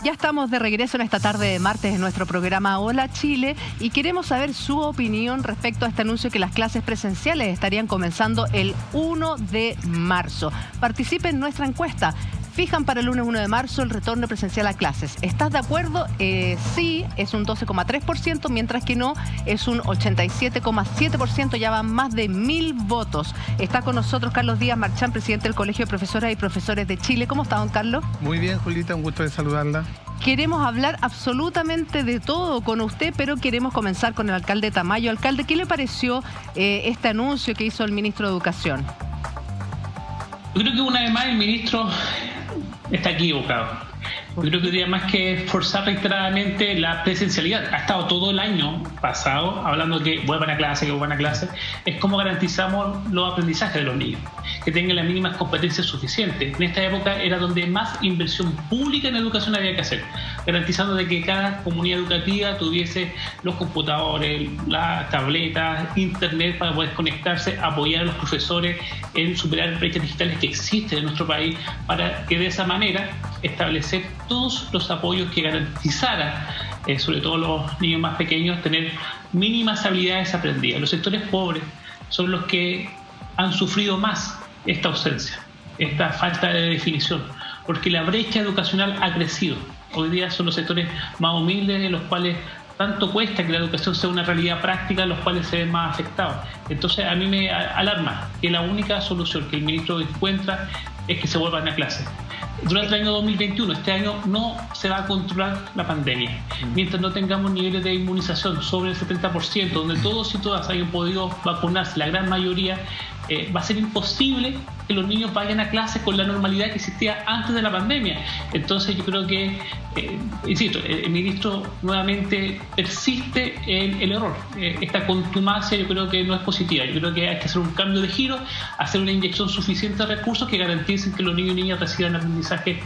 Ya estamos de regreso en esta tarde de martes en nuestro programa Hola Chile y queremos saber su opinión respecto a este anuncio que las clases presenciales estarían comenzando el 1 de marzo. Participe en nuestra encuesta. Fijan para el lunes 1 de marzo el retorno presencial a clases. ¿Estás de acuerdo? Sí, es un 12,3%, mientras que no es un 87,7%. Ya van más de 1000 votos. Está con nosotros Carlos Díaz Marchán, presidente del Colegio de Profesoras y Profesores de Chile. ¿Cómo está, don Carlos? Muy bien, Julita, un gusto de saludarla. Queremos hablar absolutamente de todo con usted, pero queremos comenzar con el alcalde Tamayo. Alcalde, ¿qué le pareció este anuncio que hizo el ministro de Educación? Yo creo que una vez más el ministro está equivocado. Yo creo que hoy día más que forzar reiteradamente la presencialidad, ha estado todo el año pasado hablando de que vuelvan a clase, es como garantizamos los aprendizajes de los niños, que tengan las mínimas competencias suficientes. En esta época era donde más inversión pública en educación había que hacer, garantizando de que cada comunidad educativa tuviese los computadores, las tabletas, internet para poder conectarse, apoyar a los profesores en superar brechas digitales que existen en nuestro país, para que de esa manera establecer todos los apoyos que garantizaran, sobre todo los niños más pequeños, tener mínimas habilidades aprendidas. Los sectores pobres son los que han sufrido más esta ausencia, esta falta de definición, porque la brecha educacional ha crecido. Hoy día son los sectores más humildes en los cuales tanto cuesta que la educación sea una realidad práctica, los cuales se ven más afectados. Entonces a mí me alarma que la única solución que el ministro encuentra es que se vuelvan a clase. Durante el año 2021, este año, no se va a controlar la pandemia. Mientras no tengamos niveles de inmunización sobre el 70%, donde todos y todas hayan podido vacunarse, la gran mayoría, va a ser imposible que los niños vayan a clase con la normalidad que existía antes de la pandemia. Entonces yo creo que, insisto, el ministro nuevamente persiste en el error. Esta contumacia yo creo que no es positiva. Yo creo que hay que hacer un cambio de giro, hacer una inyección suficiente de recursos que garanticen que los niños y niñas reciban aprendizajes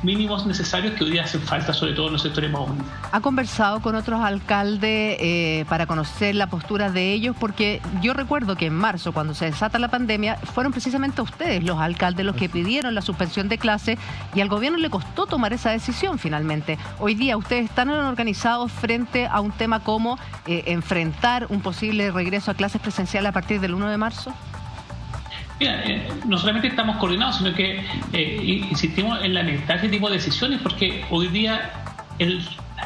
mínimos necesarios que hoy día hacen falta, sobre todo en los sectores más humildes. ¿Ha conversado con otros alcaldes para conocer la postura de ellos? Porque yo recuerdo que en marzo, cuando se desata la pandemia, fueron precisamente ustedes, los alcaldes, los que pidieron la suspensión de clases, y al gobierno le costó tomar esa decisión finalmente. Hoy día, ¿ustedes están organizados frente a un tema como enfrentar un posible regreso a clases presenciales a partir del 1 de marzo? Mira, no solamente estamos coordinados, sino que insistimos en lamentar este tipo de decisiones, porque hoy día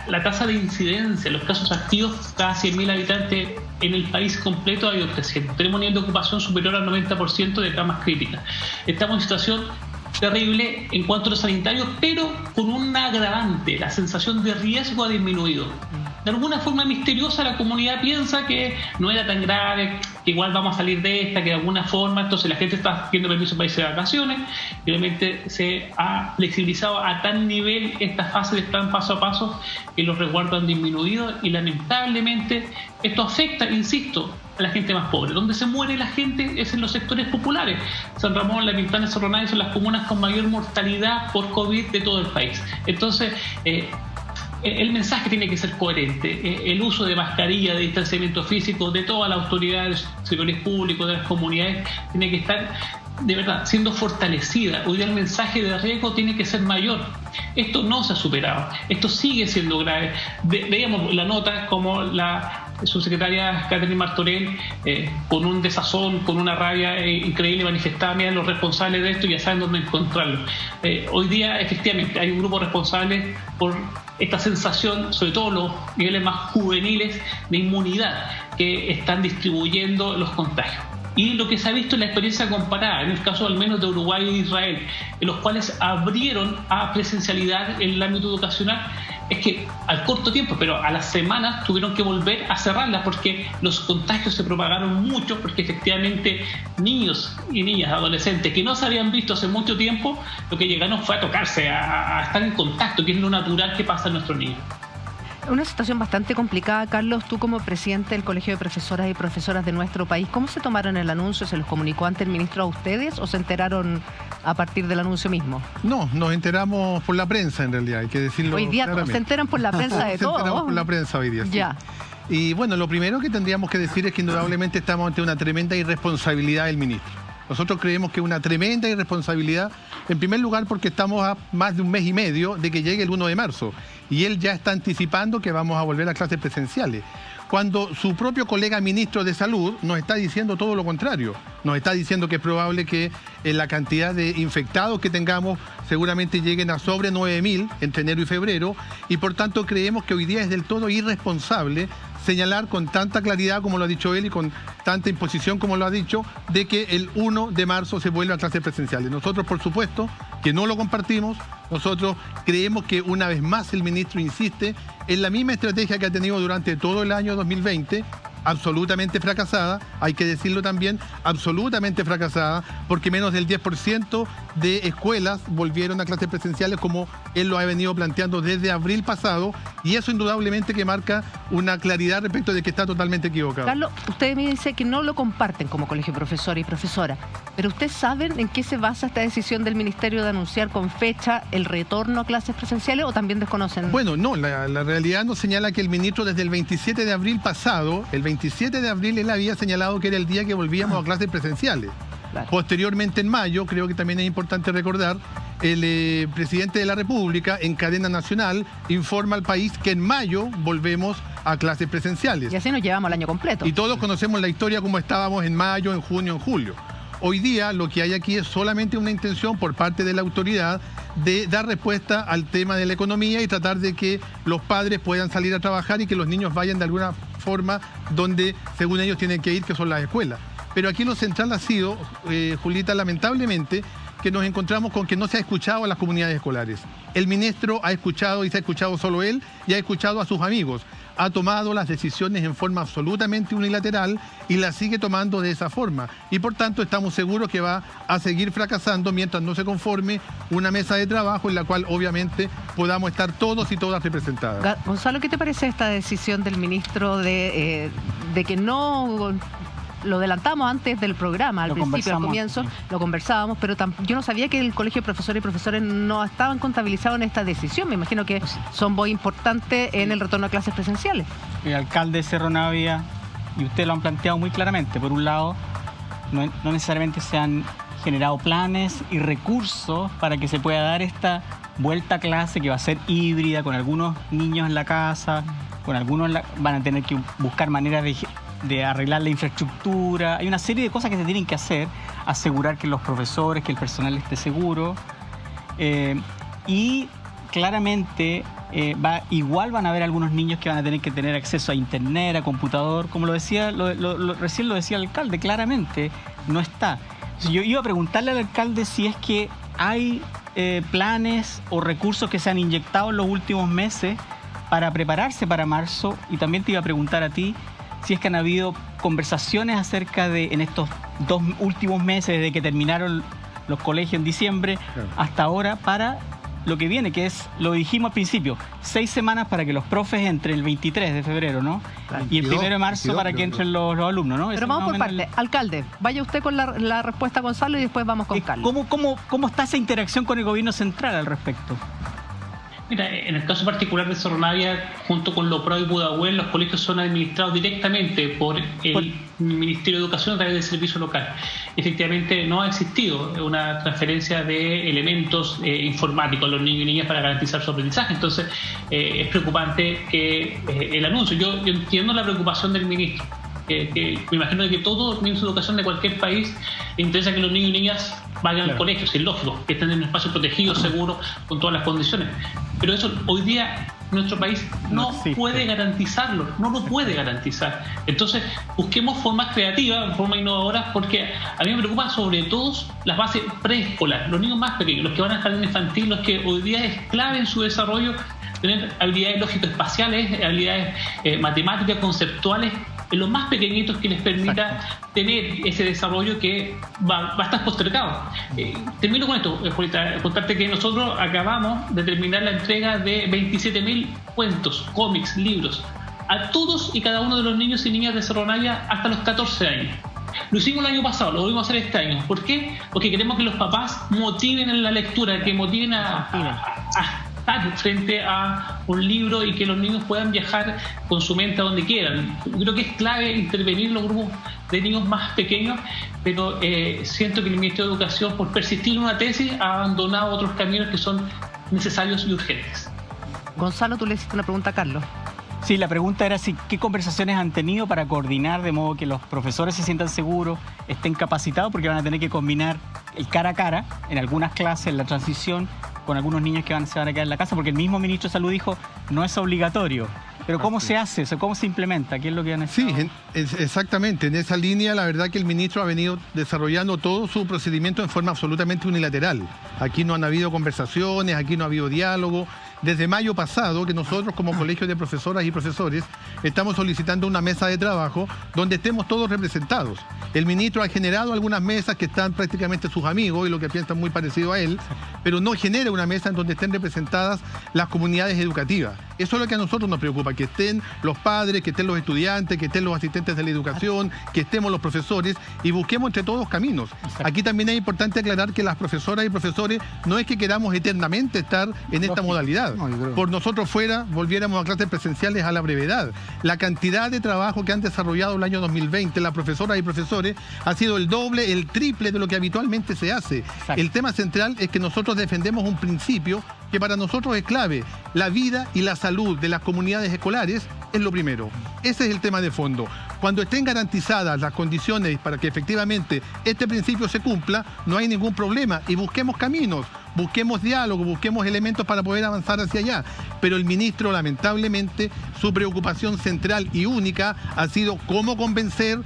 la tasa de incidencia, los casos activos, cada 100.000 habitantes en el país completo ha ido creciendo. Tenemos un nivel de ocupación superior al 90% de camas críticas. Estamos en situación terrible en cuanto a lo sanitario, pero con un agravante: la sensación de riesgo ha disminuido. De alguna forma misteriosa la comunidad piensa que no era tan grave, que igual vamos a salir de esta, que de alguna forma, entonces la gente está pidiendo permiso para irse de vacaciones. Realmente se ha flexibilizado a tal nivel esta fase de plan paso a paso que los resguardos han disminuido, y lamentablemente esto afecta, insisto, a la gente más pobre. Donde se muere la gente es en los sectores populares. San Ramón, La Pintana y Cerro Navia son las comunas con mayor mortalidad por COVID de todo el país. Entonces, el mensaje tiene que ser coherente. El uso de mascarilla, de distanciamiento físico de todas las autoridades, sectores públicos, de las comunidades, tiene que estar de verdad siendo fortalecida. Hoy día el mensaje de riesgo tiene que ser mayor. Esto no se ha superado, esto sigue siendo grave. Veíamos la nota como la subsecretaria Catherine Martorell, con un desazón, con una rabia increíble, manifestaba: mira, los responsables de esto ya saben dónde encontrarlos. Hoy día efectivamente hay un grupo responsable por esta sensación, sobre todo los niveles más juveniles, de inmunidad, que están distribuyendo los contagios. Y lo que se ha visto en la experiencia comparada, en el caso al menos de Uruguay e Israel, en los cuales abrieron a presencialidad en el ámbito educacional, es que al corto tiempo, pero a las semanas, tuvieron que volver a cerrarlas porque los contagios se propagaron mucho, porque efectivamente niños y niñas, adolescentes que no se habían visto hace mucho tiempo, lo que llegaron fue a tocarse, a estar en contacto, que es lo natural que pasa en nuestros niños. Una situación bastante complicada, Carlos. Tú, como presidente del Colegio de Profesoras y Profesoras de nuestro país, ¿cómo se tomaron el anuncio? ¿Se los comunicó ante el ministro a ustedes o se enteraron a partir del anuncio mismo? No, nos enteramos por la prensa, en realidad, hay que decirlo hoy día claramente. Se enteran por la prensa de todo. Se enteramos por la prensa hoy día, sí. Ya. Y bueno, lo primero que tendríamos que decir es que indudablemente estamos ante una tremenda irresponsabilidad del ministro. Nosotros creemos que es una tremenda irresponsabilidad, en primer lugar porque estamos a más de un mes y medio de que llegue el 1 de marzo y él ya está anticipando que vamos a volver a clases presenciales, cuando su propio colega ministro de Salud nos está diciendo todo lo contrario. Nos está diciendo que es probable que la cantidad de infectados que tengamos seguramente lleguen a sobre 9.000 entre enero y febrero, y por tanto creemos que hoy día es del todo irresponsable señalar con tanta claridad como lo ha dicho él y con tanta imposición como lo ha dicho, de que el 1 de marzo se vuelve a clases presenciales. Nosotros, por supuesto, que no lo compartimos. Nosotros creemos que una vez más el ministro insiste en la misma estrategia que ha tenido durante todo el año 2020, absolutamente fracasada, hay que decirlo también, absolutamente fracasada, porque menos del 10% de escuelas volvieron a clases presenciales como él lo ha venido planteando desde abril pasado, y eso indudablemente que marca una claridad respecto de que está totalmente equivocado. Carlos, usted me dice que no lo comparten como colegio de profesores y profesoras, pero ¿ustedes saben en qué se basa esta decisión del Ministerio de anunciar con fecha el retorno a clases presenciales o también desconocen? Bueno, no, la realidad nos señala que el ministro desde el 27 de abril pasado, el 27 de abril él había señalado que era el día que volvíamos a clases presenciales. Claro. Posteriormente, en mayo, creo que también es importante recordar, el presidente de la República en cadena nacional informa al país que en mayo volvemos a clases presenciales. Y así nos llevamos el año completo. Y todos conocemos la historia como estábamos en mayo, en junio, en julio. Hoy día lo que hay aquí es solamente una intención por parte de la autoridad de dar respuesta al tema de la economía y tratar de que los padres puedan salir a trabajar y que los niños vayan de alguna forma donde según ellos tienen que ir, que son las escuelas. Pero aquí lo central ha sido, Julita, lamentablemente, que nos encontramos con que no se ha escuchado a las comunidades escolares. El ministro ha escuchado, y se ha escuchado solo él, y ha escuchado a sus amigos. Ha tomado las decisiones en forma absolutamente unilateral y las sigue tomando de esa forma. Y por tanto estamos seguros que va a seguir fracasando mientras no se conforme una mesa de trabajo en la cual obviamente podamos estar todos y todas representadas. Gonzalo, ¿qué te parece esta decisión del ministro de que no... Lo adelantamos antes del programa, al principio, al comienzo, sí. Lo conversábamos, pero yo no sabía que el Colegio de Profesores y Profesores no estaban contabilizados en esta decisión. Me imagino que son voz importantes en el retorno a clases presenciales. El alcalde de Cerro Navia, y ustedes lo han planteado muy claramente, por un lado, no necesariamente se han generado planes y recursos para que se pueda dar esta vuelta a clase que va a ser híbrida, con algunos niños en la casa, con algunos van a tener que buscar maneras de arreglar la infraestructura. Hay una serie de cosas que se tienen que hacer, asegurar que los profesores, que el personal esté seguro, y claramente igual van a haber algunos niños que van a tener que tener acceso a internet, a computador, como lo decía, recién lo decía el alcalde, claramente no está. Yo iba a preguntarle al alcalde si es que hay planes o recursos que se han inyectado en los últimos meses para prepararse para marzo, y también te iba a preguntar a ti si es que han habido conversaciones acerca de, en estos 2 últimos meses, desde que terminaron los colegios en diciembre, claro, hasta ahora, para lo que viene, que es, lo dijimos al principio, 6 semanas para que los profes entren el 23 de febrero, ¿no? Claro. Y el 1 de marzo para que entren los alumnos, ¿no? Pero vamos por parte. Alcalde, vaya usted con la respuesta a Gonzalo y después vamos con Carlos. ¿Cómo está esa interacción con el gobierno central al respecto? Mira, en el caso particular de Cerro Navia, junto con Loprado y Pudahuel, los colegios son administrados directamente por el Ministerio de Educación a través del servicio local. Efectivamente, no ha existido una transferencia de elementos informáticos a los niños y niñas para garantizar su aprendizaje. Entonces, es preocupante que el anuncio. Yo entiendo la preocupación del ministro. Me imagino que todo ministro de Educación de cualquier país le interesa que los niños y niñas vayan al colegio, es lógico, que estén en un espacio protegido, seguro, con todas las condiciones. Pero eso hoy día nuestro país no puede garantizarlo, no lo puede garantizar. Entonces busquemos formas creativas, formas innovadoras, porque a mí me preocupan sobre todo las bases preescolares, los niños más pequeños, los que van al jardín infantil, los que hoy día es clave en su desarrollo tener habilidades lógico-espaciales, habilidades matemáticas, conceptuales, en los más pequeñitos, que les permita tener ese desarrollo que va a estar postergado. Termino con esto, Julieta, contarte que nosotros acabamos de terminar la entrega de 27.000 cuentos, cómics, libros, a todos y cada uno de los niños y niñas de Cerro Navia hasta los 14 años. Lo hicimos el año pasado, lo volvimos a hacer este año. ¿Por qué? Porque queremos que los papás motiven en la lectura, que motiven a frente a un libro y que los niños puedan viajar con su mente a donde quieran. Yo creo que es clave intervenir los grupos de niños más pequeños, pero siento que el Ministerio de Educación, por persistir en una tesis, ha abandonado otros caminos que son necesarios y urgentes. Gonzalo, tú le hiciste una pregunta a Carlos. Sí, la pregunta era qué conversaciones han tenido para coordinar de modo que los profesores se sientan seguros, estén capacitados, porque van a tener que combinar el cara a cara en algunas clases, en la transición, con algunos niños que se van a quedar en la casa, porque el mismo ministro de Salud dijo, no es obligatorio. Pero ¿cómo se hace eso? ¿Cómo se implementa? ¿Qué es lo que han estado? Sí, exactamente. En esa línea, la verdad que el ministro ha venido desarrollando todo su procedimiento en forma absolutamente unilateral. Aquí no han habido conversaciones, aquí no ha habido diálogo. Desde mayo pasado, que nosotros como colegio de profesoras y profesores estamos solicitando una mesa de trabajo donde estemos todos representados. El ministro ha generado algunas mesas que están prácticamente sus amigos y lo que piensan muy parecido a él, pero no genera una mesa en donde estén representadas las comunidades educativas. Eso es lo que a nosotros nos preocupa, que estén los padres, que estén los estudiantes, que estén los asistentes de la educación, que estemos los profesores y busquemos entre todos caminos. Exacto. Aquí también es importante aclarar que las profesoras y profesores no es que queramos eternamente estar en esta modalidad. Por nosotros fuera, volviéramos a clases presenciales a la brevedad. La cantidad de trabajo que han desarrollado el año 2020 las profesoras y profesores ha sido el doble, el triple de lo que habitualmente se hace. Exacto. El tema central es que nosotros defendemos un principio que para nosotros es clave. La vida y la salud de las comunidades escolares es lo primero. Ese es el tema de fondo. Cuando estén garantizadas las condiciones para que efectivamente este principio se cumpla, no hay ningún problema y busquemos caminos, busquemos diálogo, busquemos elementos para poder avanzar hacia allá. Pero el ministro, lamentablemente, su preocupación central y única ha sido cómo convencer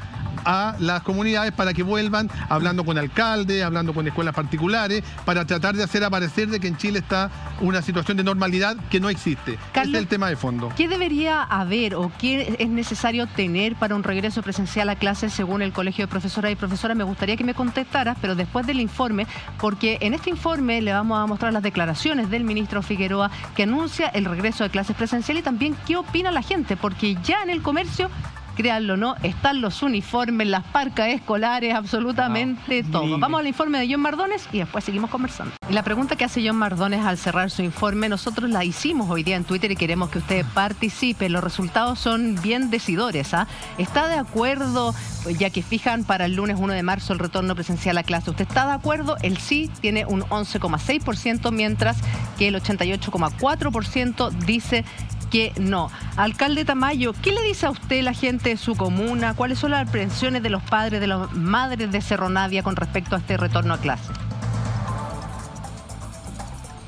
a las comunidades para que vuelvan, hablando con alcaldes, hablando con escuelas particulares, para tratar de hacer aparecer de que en Chile está una situación de normalidad que no existe. Carlos, ese es el tema de fondo. ¿Qué debería haber o qué es necesario tener para un regreso presencial a clases según el Colegio de Profesoras y Profesoras? Me gustaría que me contestaras, pero después del informe, porque en este informe le vamos a mostrar las declaraciones del ministro Figueroa que anuncia el regreso de clases presenciales y también qué opina la gente, porque ya en el comercio, créanlo o no, están los uniformes, las parcas escolares, absolutamente todo. Vamos al informe de John Mardones y después seguimos conversando. Y la pregunta que hace John Mardones al cerrar su informe, nosotros la hicimos hoy día en Twitter y queremos que usted participe. Los resultados son bien decidores. ¿Está de acuerdo, ya que fijan para el lunes 1 de marzo el retorno presencial a clase? ¿Usted está de acuerdo? El sí tiene un 11,6%, mientras que el 88,4% dice que no. Alcalde Tamayo, ¿qué le dice a usted la gente de su comuna? ¿Cuáles son las aprensiones de los padres, de las madres de Cerro Navia con respecto a este retorno a clase?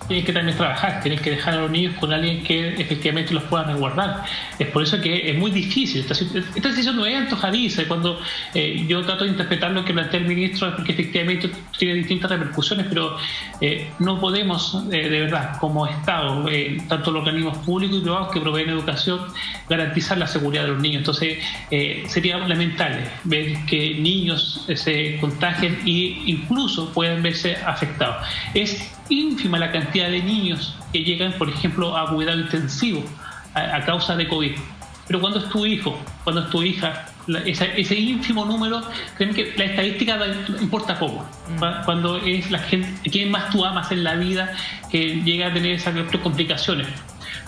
Tienes que también trabajar, tienes que dejar a los niños con alguien que efectivamente los pueda resguardar. Es por eso que es muy difícil. Esta decisión no es antojadiza. Y cuando yo trato de interpretar lo que plantea el ministro, es porque efectivamente tiene distintas repercusiones, pero no podemos, de verdad, como Estado, tanto los organismos públicos y privados que proveen educación, garantizar la seguridad de los niños. Entonces, sería lamentable ver que niños se contagien e incluso puedan verse afectados. Es ínfima la cantidad de niños que llegan, por ejemplo, a cuidado intensivo a causa de COVID. Pero cuando es tu hijo, cuando es tu hija, ese ínfimo número, creen que la estadística importa poco. Cuando es la gente, quien más tú amas en la vida, que llega a tener esas complicaciones.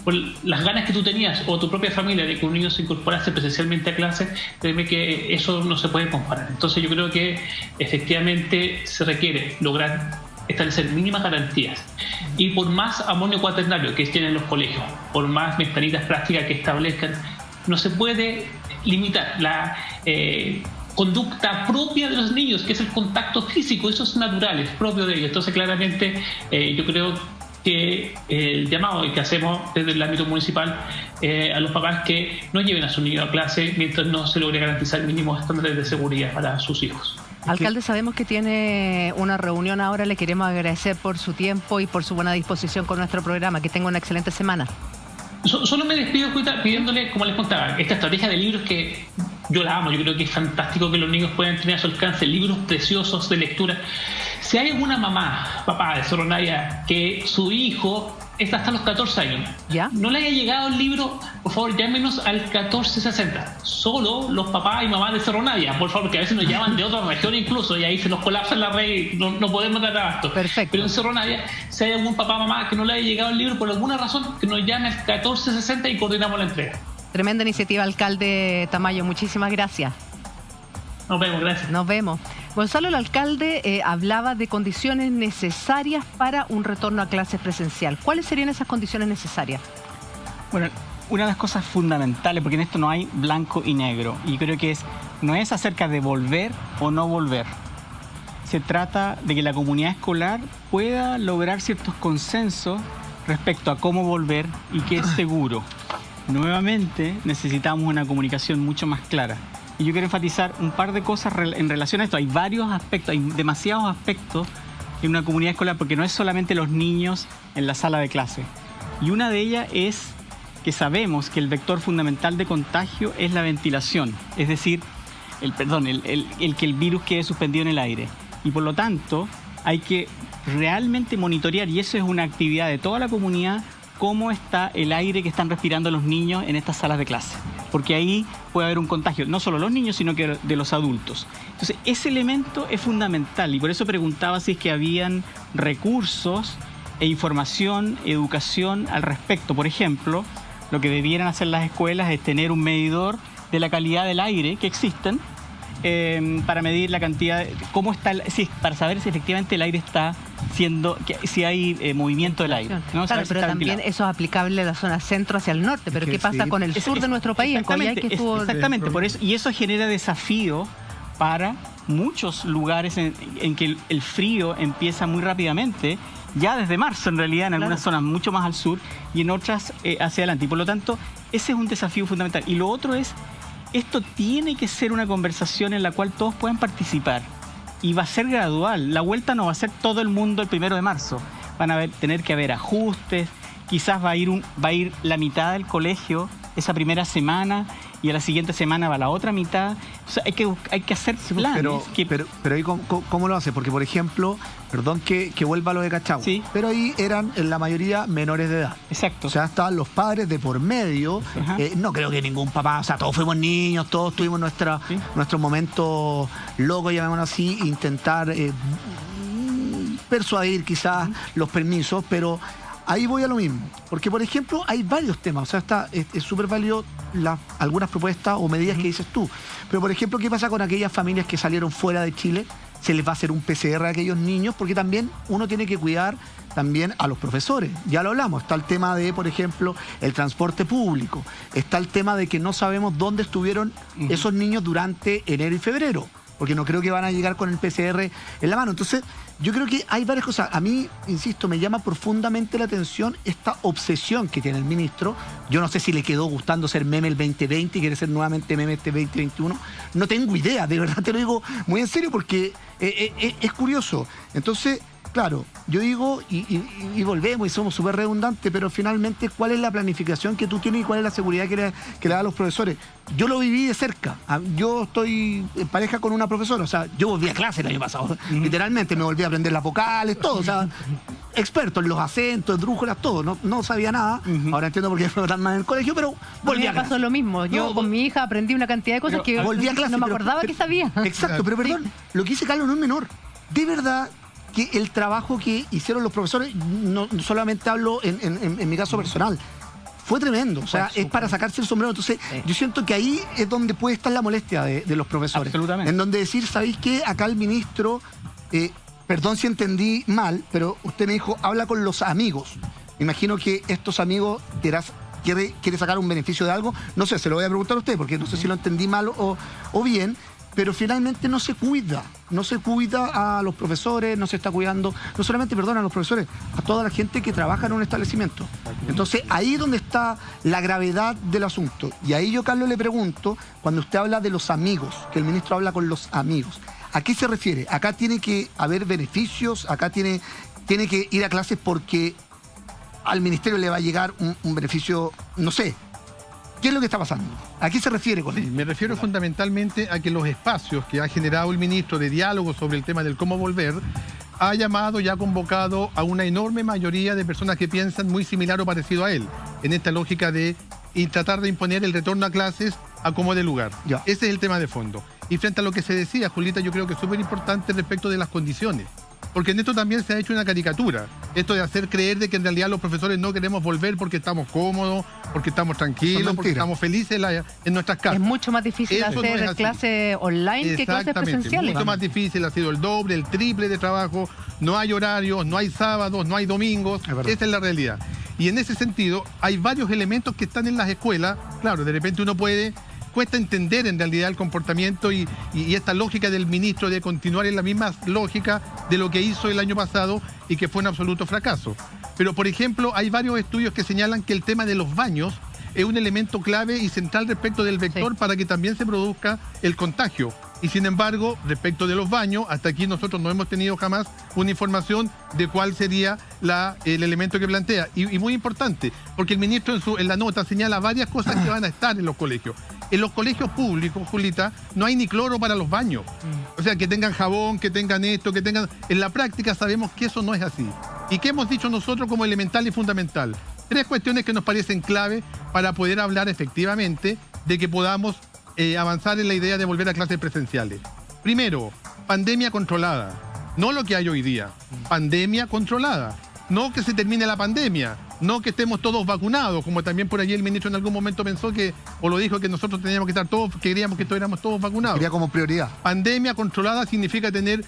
Por las ganas que tú tenías o tu propia familia de que un niño se incorporase presencialmente a clases, créeme que eso no se puede comparar. Entonces yo creo que efectivamente se requiere lograr establecer mínimas garantías y por más amonio cuaternario que tienen los colegios, por más ventanitas prácticas que establezcan, no se puede limitar la conducta propia de los niños, que es el contacto físico. Eso es natural, es propio de ellos. Entonces claramente yo creo que el llamado que hacemos desde el ámbito municipal a los papás que no lleven a su niño a clase mientras no se logre garantizar mínimos estándares de seguridad para sus hijos. Alcalde, sabemos que tiene una reunión ahora. Le queremos agradecer por su tiempo y por su buena disposición con nuestro programa. Que tenga una excelente semana. Solo me despido, Juita, pidiéndole, como les contaba, esta estrategia de libros que yo la amo. Yo creo que es fantástico que los niños puedan tener a su alcance libros preciosos de lectura. Si hay alguna mamá, papá de Cerro Navia, que su hijo está hasta los 14 años, ¿ya? No le haya llegado el libro, por favor, llámenos al 1460. Solo los papás y mamás de Cerro Navia, por favor, que a veces nos llaman de otra región incluso, y ahí se nos colapsa la red y no podemos dar abasto. Perfecto. Pero en Cerro Navia, si hay algún papá o mamá que no le haya llegado el libro por alguna razón, que nos llame al 1460 y coordinamos la entrega. Tremenda iniciativa, alcalde Tamayo. Muchísimas gracias. Nos vemos, gracias. Nos vemos. Gonzalo, el alcalde hablaba de condiciones necesarias para un retorno a clases presencial. ¿Cuáles serían esas condiciones necesarias? Bueno, una de las cosas fundamentales, porque en esto no hay blanco y negro, y creo que no es acerca de volver o no volver. Se trata de que la comunidad escolar pueda lograr ciertos consensos respecto a cómo volver y qué es seguro. Nuevamente, necesitamos una comunicación mucho más clara. Y yo quiero enfatizar un par de cosas en relación a esto. Hay varios aspectos, hay demasiados aspectos en una comunidad escolar, porque no es solamente los niños en la sala de clase. Y una de ellas es que sabemos que el vector fundamental de contagio es la ventilación, es decir, el que el virus quede suspendido en el aire. Y por lo tanto, hay que realmente monitorear, y eso es una actividad de toda la comunidad, cómo está el aire que están respirando los niños en estas salas de clase. Porque ahí puede haber un contagio, no solo de los niños, sino que de los adultos. Entonces, ese elemento es fundamental, y por eso preguntaba si es que habían recursos e información, educación al respecto. Por ejemplo, lo que debieran hacer las escuelas es tener un medidor de la calidad del aire que existen, para medir la cantidad, cómo está, para saber si efectivamente el aire está siendo, si hay movimiento del aire, ¿no? Claro, pero también eso es aplicable a la zona centro hacia el norte, pero ¿qué pasa con el sur de nuestro país? Exactamente, por eso, y eso genera desafío para muchos lugares en que el frío empieza muy rápidamente, ya desde marzo en realidad, en algunas zonas mucho más al sur y en otras hacia adelante. Y por lo tanto, ese es un desafío fundamental. Y lo otro es, esto tiene que ser una conversación en la cual todos puedan participar. Y va a ser gradual. La vuelta no va a ser todo el mundo el 1 de marzo. Van a tener que haber ajustes. Quizás va a ir la mitad del colegio esa primera semana y a la siguiente semana va la otra mitad. O sea, hay que hacer planes. Pero ahí, ¿cómo lo hace? Porque, por ejemplo, perdón que vuelva a lo de Cachagua, sí, pero ahí eran en la mayoría menores de edad. Exacto. O sea, estaban los padres de por medio. No creo que ningún papá, o sea, todos fuimos niños, todos tuvimos nuestro momento loco, llamémoslo así, intentar persuadir quizás los permisos, pero ahí voy a lo mismo, porque por ejemplo hay varios temas, o sea, es súper válido algunas propuestas o medidas que dices tú, pero por ejemplo, ¿qué pasa con aquellas familias que salieron fuera de Chile? Se les va a hacer un PCR a aquellos niños, porque también uno tiene que cuidar también a los profesores, ya lo hablamos, está el tema de, por ejemplo, el transporte público, está el tema de que no sabemos dónde estuvieron esos niños durante enero y febrero, porque no creo que van a llegar con el PCR en la mano. Entonces, yo creo que hay varias cosas. A mí, insisto, me llama profundamente la atención esta obsesión que tiene el ministro. Yo no sé si le quedó gustando ser meme el 2020 y quiere ser nuevamente meme este 2021. No tengo idea, de verdad te lo digo muy en serio, porque es curioso. Entonces, claro, yo digo, y volvemos y somos súper redundantes, pero finalmente, ¿cuál es la planificación que tú tienes y cuál es la seguridad que le da a los profesores? Yo lo viví de cerca. Yo estoy en pareja con una profesora, o sea, yo volví a clase el año pasado, literalmente, me volví a aprender las vocales, todo, o sea, experto en los acentos, esdrújulas, todo, no sabía nada. Ahora entiendo por qué no tan mal en el colegio, pero volví a clase. Pasó lo mismo, yo con mi hija aprendí una cantidad de cosas que volví a clase, no me acordaba que sabía. Exacto, pero perdón, lo que dice Carlos no es menor. De verdad que el trabajo que hicieron los profesores, no solamente hablo en mi caso personal, fue tremendo, o sea, es para sacarse el sombrero. Entonces, yo siento que ahí es donde puede estar la molestia de los profesores. Absolutamente. En donde decir, ¿sabéis qué? Acá el ministro, perdón si entendí mal, pero usted me dijo, habla con los amigos. Me imagino que estos amigos quiere sacar un beneficio de algo. No sé, se lo voy a preguntar a usted, porque no sé si lo entendí mal o bien. Pero finalmente no se cuida a los profesores, no se está cuidando, no solamente, perdón, a los profesores, a toda la gente que trabaja en un establecimiento. Entonces, ahí es donde está la gravedad del asunto. Y ahí yo, Carlos, le pregunto, cuando usted habla de los amigos, que el ministro habla con los amigos, ¿a qué se refiere? Acá tiene que haber beneficios, acá tiene que ir a clases porque al ministerio le va a llegar un beneficio, no sé. ¿Qué es lo que está pasando? ¿A qué se refiere con él? Me refiero fundamentalmente a que los espacios que ha generado el ministro de diálogo sobre el tema del cómo volver ha llamado y ha convocado a una enorme mayoría de personas que piensan muy similar o parecido a él, en esta lógica de tratar de imponer el retorno a clases a como de lugar. Ya. Ese es el tema de fondo. Y frente a lo que se decía, Julita, yo creo que es súper importante respecto de las condiciones. porque en esto también se ha hecho una caricatura. Esto de hacer creer de que en realidad los profesores no queremos volver porque estamos cómodos, porque estamos tranquilos, porque estamos felices en nuestras casas. Es mucho más difícil hacer clases online que clases presenciales. Mucho más difícil, ha sido el doble, el triple de trabajo, no hay horarios, no hay sábados, no hay domingos, esa es la realidad. Y en ese sentido, hay varios elementos que están en las escuelas. Claro, de repente cuesta entender en realidad el comportamiento y esta lógica del ministro de continuar en la misma lógica de lo que hizo el año pasado y que fue un absoluto fracaso. Pero, por ejemplo, hay varios estudios que señalan que el tema de los baños es un elemento clave y central respecto del vector para que también se produzca el contagio. Y sin embargo, respecto de los baños, hasta aquí nosotros no hemos tenido jamás una información de cuál sería el elemento que plantea. Y muy importante, porque el ministro en la nota señala varias cosas que van a estar en los colegios. En los colegios públicos, Julita, no hay ni cloro para los baños. O sea, que tengan jabón, que tengan esto, que tengan... En la práctica sabemos que eso no es así. ¿Y qué hemos dicho nosotros como elemental y fundamental? 3 cuestiones que nos parecen clave para poder hablar efectivamente de que podamos avanzar en la idea de volver a clases presenciales. Primero, pandemia controlada. No lo que hay hoy día. Pandemia controlada. No que se termine la pandemia. No que estemos todos vacunados, como también por allí el ministro en algún momento pensó o lo dijo, que nosotros teníamos que estar todos, que queríamos que estuviéramos todos vacunados. Sería como prioridad. Pandemia controlada significa tener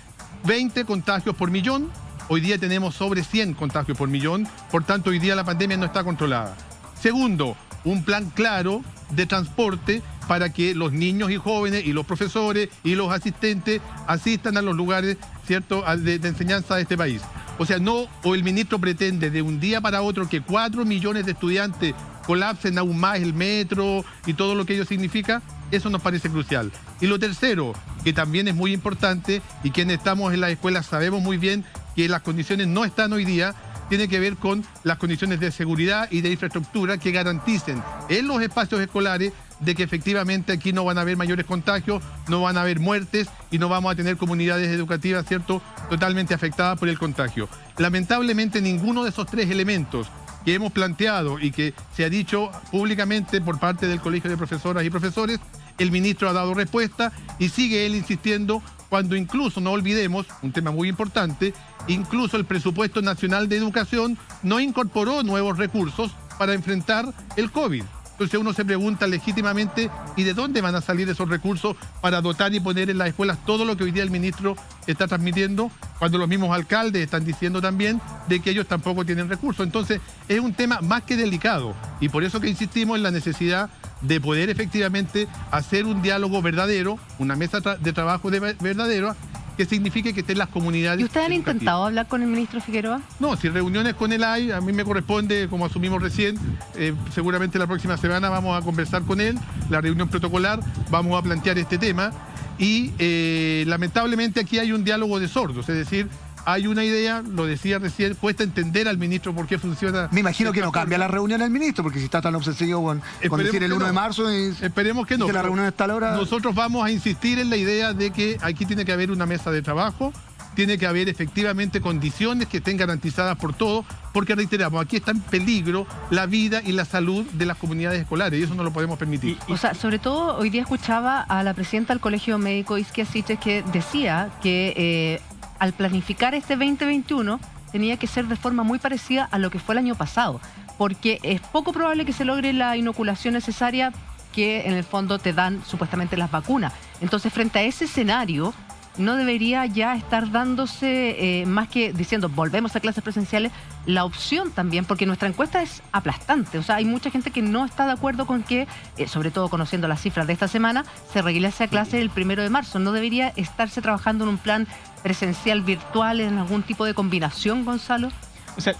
20 contagios por millón. Hoy día tenemos sobre 100 contagios por millón. Por tanto, hoy día la pandemia no está controlada. Segundo, un plan claro de transporte para que los niños y jóvenes y los profesores y los asistentes asistan a los lugares, ¿cierto?, de enseñanza de este país. O sea, o el ministro pretende de un día para otro que 4 millones de estudiantes colapsen aún más el metro y todo lo que ello significa. Eso nos parece crucial. Y lo tercero, que también es muy importante y quienes estamos en las escuelas sabemos muy bien que las condiciones no están hoy día, tiene que ver con las condiciones de seguridad y de infraestructura que garanticen en los espacios escolares de que efectivamente aquí no van a haber mayores contagios, no van a haber muertes y no vamos a tener comunidades educativas, ¿cierto?, totalmente afectadas por el contagio. Lamentablemente ninguno de esos 3 elementos que hemos planteado y que se ha dicho públicamente por parte del Colegio de Profesoras y Profesores, el ministro ha dado respuesta y sigue él insistiendo, cuando incluso, no olvidemos, un tema muy importante, incluso el presupuesto nacional de educación no incorporó nuevos recursos para enfrentar el COVID. Entonces uno se pregunta legítimamente, ¿y de dónde van a salir esos recursos para dotar y poner en las escuelas todo lo que hoy día el ministro está transmitiendo, cuando los mismos alcaldes están diciendo también de que ellos tampoco tienen recursos? Entonces es un tema más que delicado y por eso que insistimos en la necesidad de poder efectivamente hacer un diálogo verdadero, una mesa de trabajo verdadera, que signifique que estén las comunidades. ¿Y ustedes han intentado hablar con el ministro Figueroa? No, si reuniones con él hay, a mí me corresponde, como asumimos recién, seguramente la próxima semana vamos a conversar con él, la reunión protocolar, vamos a plantear este tema y lamentablemente aquí hay un diálogo de sordos, es decir, hay una idea, lo decía recién, cuesta entender al ministro por qué funciona. Me imagino que no cambia la reunión el ministro, porque si está tan obsesivo con decir el 1 de marzo... Esperemos que no. Que la reunión está a la hora... Nosotros vamos a insistir en la idea de que aquí tiene que haber una mesa de trabajo, tiene que haber efectivamente condiciones que estén garantizadas por todos, porque reiteramos, aquí está en peligro la vida y la salud de las comunidades escolares y eso no lo podemos permitir. O sea, sobre todo hoy día escuchaba a la presidenta del Colegio Médico, Isquia Siches, que decía que... al planificar este 2021 tenía que ser de forma muy parecida a lo que fue el año pasado, porque es poco probable que se logre la inoculación necesaria que en el fondo te dan supuestamente las vacunas. Entonces, frente a ese escenario, no debería ya estar dándose, más que diciendo volvemos a clases presenciales, la opción también, porque nuestra encuesta es aplastante. O sea, hay mucha gente que no está de acuerdo con que, sobre todo conociendo las cifras de esta semana, se regrese a clases el 1 de marzo. ¿No debería estarse trabajando en un plan presencial virtual, en algún tipo de combinación, Gonzalo? O sea,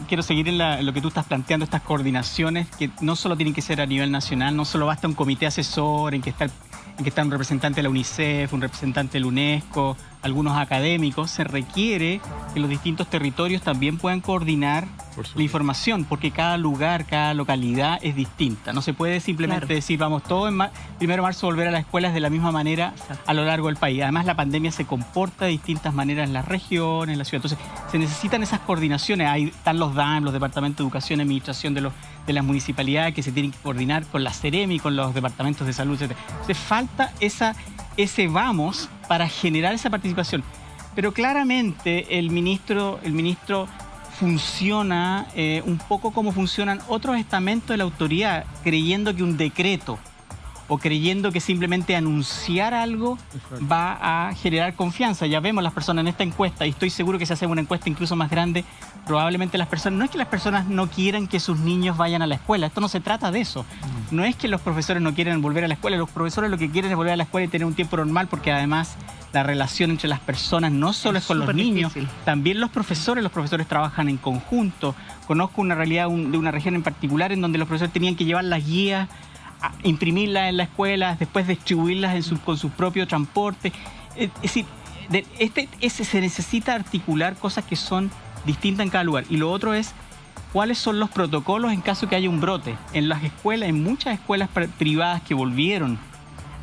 quiero seguir en lo que tú estás planteando, estas coordinaciones que no solo tienen que ser a nivel nacional, no solo basta un comité asesor en que está un representante de la UNICEF, un representante de la UNESCO, algunos académicos. Se requiere que los distintos territorios también puedan coordinar la información, porque cada lugar, cada localidad es distinta. No se puede simplemente decir, vamos todos en 1 de marzo volver a las escuelas de la misma manera a lo largo del país. Además, la pandemia se comporta de distintas maneras en las regiones, en la ciudad. Entonces, se necesitan esas coordinaciones. Ahí están los DAM, los Departamentos de Educación y Administración de las municipalidades, que se tienen que coordinar con la Seremi, con los departamentos de salud, etc. Entonces, falta ese vamos para generar esa participación. Pero claramente el ministro funciona un poco como funcionan otros estamentos de la autoridad, creyendo que un decreto o creyendo que simplemente anunciar algo va a generar confianza. Ya vemos las personas en esta encuesta, y estoy seguro que si hacemos una encuesta incluso más grande, probablemente las personas, no es que las personas no quieran que sus niños vayan a la escuela, esto no se trata de eso. No es que los profesores no quieran volver a la escuela, los profesores lo que quieren es volver a la escuela y tener un tiempo normal, porque además la relación entre las personas no solo es con los niños, también los profesores trabajan en conjunto. Conozco una realidad de una región en particular en donde los profesores tenían que llevar las guías, imprimirlas en la escuela, después distribuirlas con su propio transporte. Es decir, se necesita articular cosas que son distintas en cada lugar. Y lo otro es, ¿cuáles son los protocolos en caso que haya un brote? En las escuelas, en muchas escuelas privadas que volvieron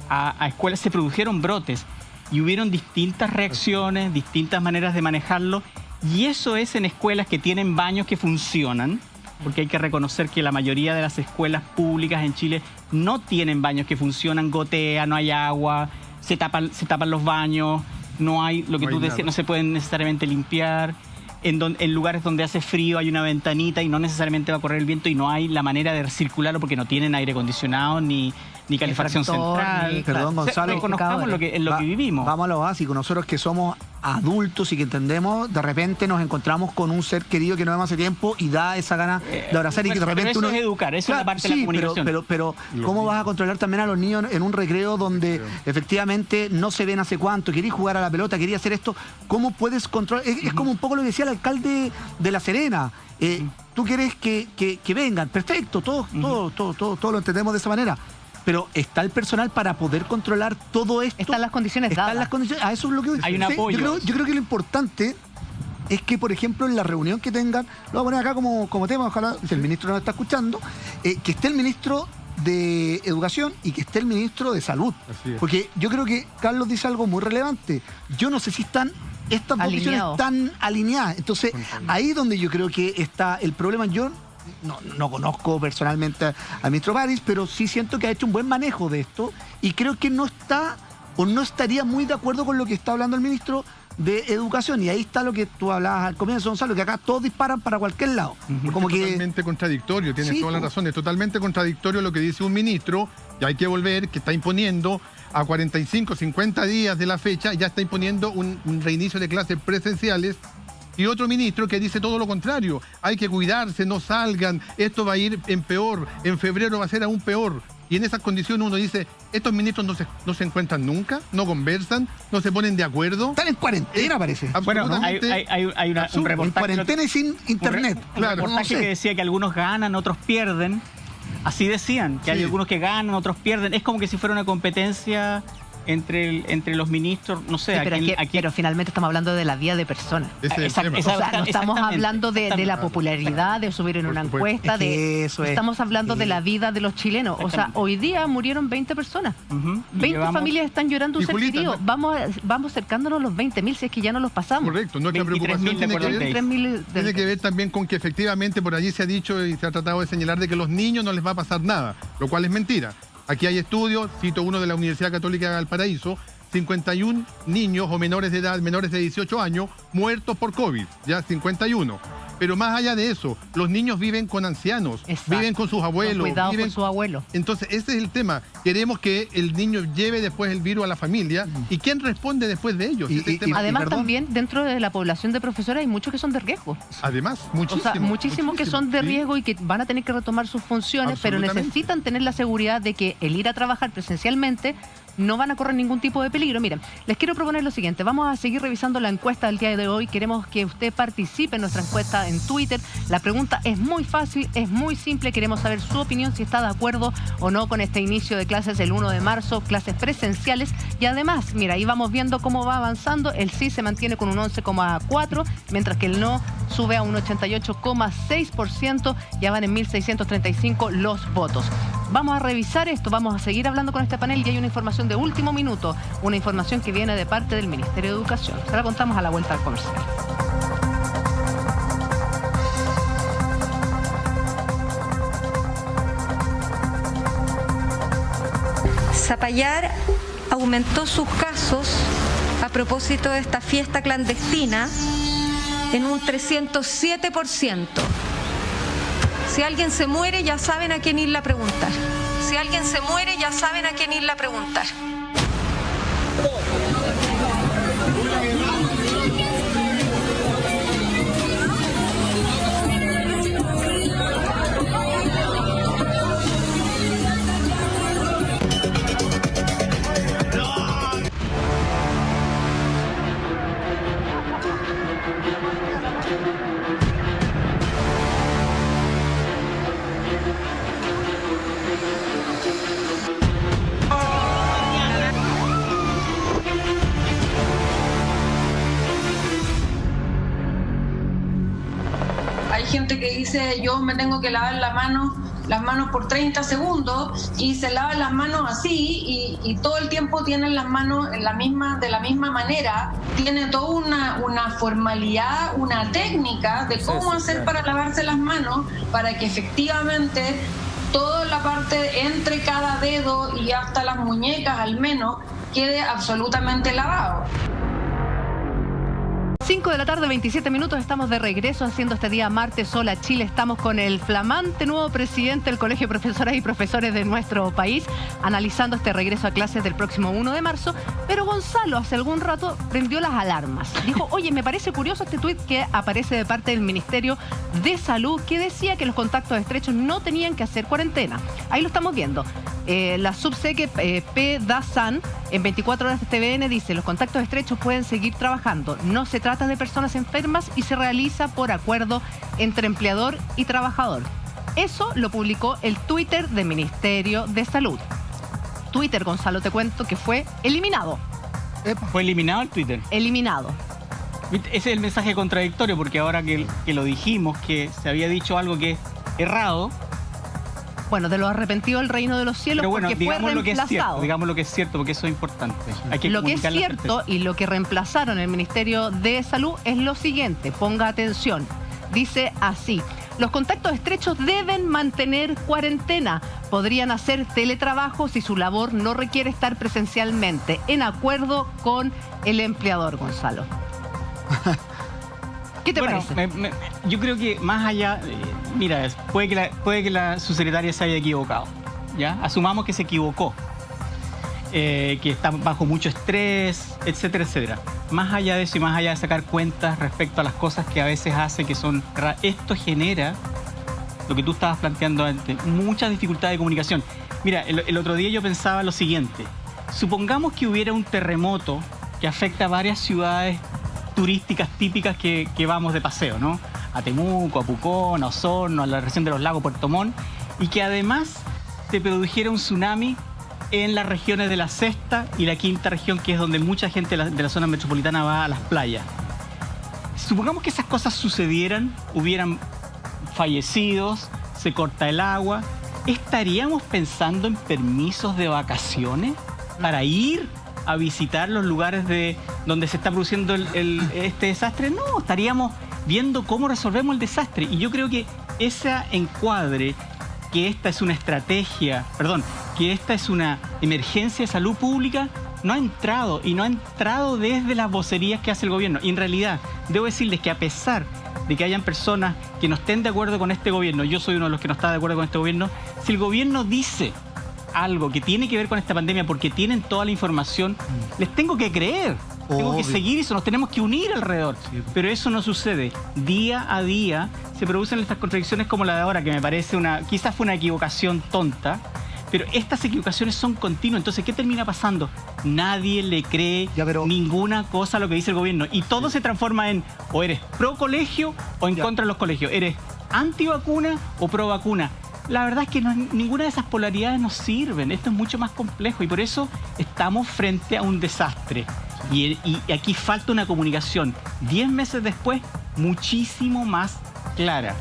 a escuelas, se produjeron brotes y hubieron distintas reacciones, distintas maneras de manejarlo. Y eso es en escuelas que tienen baños que funcionan, porque hay que reconocer que la mayoría de las escuelas públicas en Chile no tienen baños que funcionan, gotea, no hay agua, se tapan los baños, no hay, lo que tú decías, no se pueden necesariamente limpiar. En lugares donde hace frío hay una ventanita y no necesariamente va a correr el viento y no hay la manera de recircularlo porque no tienen aire acondicionado ni calefacción central. Perdón, Gonzalo. Reconozcamos lo que vivimos. Vamos a lo básico. Nosotros que somos adultos y que entendemos, de repente nos encontramos con un ser querido que no vemos hace tiempo y da esa gana de abrazar y que de repente eso es educar, eso es la parte de la comunicación. Pero ¿cómo vas a controlar también a los niños en un recreo donde efectivamente no se ven hace cuánto, quería jugar a la pelota, quería hacer esto? ¿Cómo puedes controlar? Es como un poco lo que decía el alcalde de La Serena. Tú quieres que vengan, perfecto, todos lo entendemos de esa manera. Pero ¿está el personal para poder controlar todo esto? Están las condiciones dadas. Las condiciones, eso es lo que hay un apoyo. Yo creo que lo importante es que, por ejemplo, en la reunión que tengan, lo voy a poner acá como tema, ojalá, si el ministro nos está escuchando, que esté el ministro de Educación y que esté el ministro de Salud. Porque yo creo que Carlos dice algo muy relevante. Yo no sé si están estas dos visiones tan alineadas. Entonces, ahí donde yo creo que está el problema. Yo no conozco personalmente al ministro París, pero sí siento que ha hecho un buen manejo de esto y creo que no está o no estaría muy de acuerdo con lo que está hablando el ministro de Educación. Y ahí está lo que tú hablabas al comienzo, Gonzalo, que acá todos disparan para cualquier lado. Como que totalmente contradictorio, tienes toda la razón, es totalmente contradictorio lo que dice un ministro, y hay que volver, que está imponiendo a 45, 50 días de la fecha, ya está imponiendo un reinicio de clases presenciales. Y otro ministro que dice todo lo contrario, hay que cuidarse, no salgan, esto va a ir en peor, en febrero va a ser aún peor. Y en esas condiciones uno dice, estos ministros no se encuentran nunca, no conversan, no se ponen de acuerdo. Están en cuarentena, parece. Bueno, hay un reportaje. En cuarentena y sin internet. Un reportaje que decía que algunos ganan, otros pierden. Así decían, que hay algunos que ganan, otros pierden. Es como que si fuera una competencia entre los ministros, no sé. Pero finalmente estamos hablando de la vida de personas. No estamos hablando de la popularidad, de subir en una encuesta, estamos hablando de la vida de los chilenos. O sea, hoy día murieron 20 personas. 20 familias están llorando un ser querido. Vamos acercándonos a los 20.000 si es que ya no los pasamos. Correcto, nuestra preocupación tiene que ver también con que efectivamente por allí se ha dicho y se ha tratado de señalar de que a los niños no les va a pasar nada, lo cual es mentira. Aquí hay estudios, cito uno de la Universidad Católica de Valparaíso, 51 niños o menores de edad, menores de 18 años, muertos por COVID, ya 51. Pero más allá de eso, los niños viven con ancianos, viven con sus abuelos. Cuidado con sus abuelos. Entonces, ese es el tema. Queremos que el niño lleve después el virus a la familia. ¿Y quién responde después de ellos? Además, también dentro de la población de profesores hay muchos que son de riesgo. Además, muchísimos. O sea, muchísimos que son de riesgo y que van a tener que retomar sus funciones, pero necesitan tener la seguridad de que el ir a trabajar presencialmente no van a correr ningún tipo de peligro. Miren, les quiero proponer lo siguiente. Vamos a seguir revisando la encuesta del día de hoy. Queremos que usted participe en nuestra encuesta en Twitter. La pregunta es muy fácil, es muy simple. Queremos saber su opinión, si está de acuerdo o no con este inicio de clases el 1 de marzo, clases presenciales. Y además, mira, ahí vamos viendo cómo va avanzando. El sí se mantiene con un 11,4%, mientras que el no sube a un 88,6%. Ya van en 1.635 los votos. Vamos a revisar esto, vamos a seguir hablando con este panel y hay una información de último minuto, una información que viene de parte del Ministerio de Educación. Se la contamos a la vuelta al comercial. Zapallar aumentó sus casos a a propósito de esta fiesta clandestina en un 307%. Si alguien se muere, ya saben a quién irle a preguntar. Si alguien se muere, ya saben a quién irle a preguntar. Hay gente que dice, yo me tengo que lavar las manos por 30 segundos y se lavan las manos así y todo el tiempo tienen las manos de la misma manera. Tiene toda una formalidad, una técnica de cómo hacer para lavarse las manos para que efectivamente toda la parte entre cada dedo y hasta las muñecas al menos quede absolutamente lavado. 5 de la tarde, 27 minutos, estamos de regreso haciendo este día martes Hola Chile. Estamos con el flamante nuevo presidente del Colegio de Profesoras y Profesores de nuestro país, analizando este regreso a clases del próximo 1 de marzo. Pero Gonzalo hace algún rato prendió las alarmas. Dijo, oye, me parece curioso este tuit que aparece de parte del Ministerio de Salud, que decía que los contactos estrechos no tenían que hacer cuarentena. Ahí lo estamos viendo. La subseque P. Dazan en 24 horas de TVN dice, los contactos estrechos pueden seguir trabajando. No se trata de personas enfermas y se realiza por acuerdo entre empleador y trabajador. Eso lo publicó el Twitter del Ministerio de Salud. Twitter, Gonzalo, te cuento que fue eliminado. ¿Fue eliminado el Twitter? Eliminado. Ese es el mensaje contradictorio, porque ahora que lo dijimos, que se había dicho algo que es errado. Bueno, de lo arrepentido el reino de los cielos, pero bueno, porque fue reemplazado. Digamos lo que es cierto, porque eso es importante. Hay que lo que es cierto y lo que reemplazaron en el Ministerio de Salud es lo siguiente, ponga atención. Dice así, los contactos estrechos deben mantener cuarentena. Podrían hacer teletrabajo si su labor no requiere estar presencialmente, en acuerdo con el empleador, Gonzalo. ¿Qué te parece? Yo creo que más allá, mira, puede que la subsecretaria se haya equivocado, ¿ya? Asumamos que se equivocó, que está bajo mucho estrés, etcétera, etcétera. Más allá de eso y más allá de sacar cuentas respecto a las cosas que a veces hace que son... Esto genera, lo que tú estabas planteando antes, mucha dificultad de comunicación. Mira, el otro día yo pensaba lo siguiente. Supongamos que hubiera un terremoto que afecta a varias ciudades turísticas típicas que vamos de paseo, ¿no? A Temuco, a Pucón, a Osorno, a la región de los lagos, Puerto Montt, y que además se produjera un tsunami en las regiones de la sexta y la quinta región, que es donde mucha gente de la zona metropolitana va a las playas. Supongamos que esas cosas sucedieran, hubieran fallecidos, se corta el agua, ¿estaríamos pensando en permisos de vacaciones para ir a visitar los lugares donde se está produciendo este desastre? No, estaríamos viendo cómo resolvemos el desastre. Y yo creo que ese encuadre, que esta es una estrategia, que esta es una emergencia de salud pública, no ha entrado, y no ha entrado desde las vocerías que hace el gobierno. Y en realidad, debo decirles que a pesar de que hayan personas que no estén de acuerdo con este gobierno, yo soy uno de los que no está de acuerdo con este gobierno, si el gobierno dice algo que tiene que ver con esta pandemia porque tienen toda la información, les tengo que creer. Tengo que seguir eso, nos tenemos que unir alrededor. Pero eso no sucede. Día a día se producen estas contradicciones como la de ahora, que me parece quizás fue una equivocación tonta, pero estas equivocaciones son continuas. Entonces, ¿qué termina pasando? Nadie le cree ninguna cosa a lo que dice el gobierno. Y todo se transforma en o eres pro colegio o en contra de los colegios. Eres anti-vacuna o pro vacuna. La verdad es que ninguna de esas polaridades nos sirven. Esto es mucho más complejo y por eso estamos frente a un desastre. Y aquí falta una comunicación 10 meses después muchísimo más clara.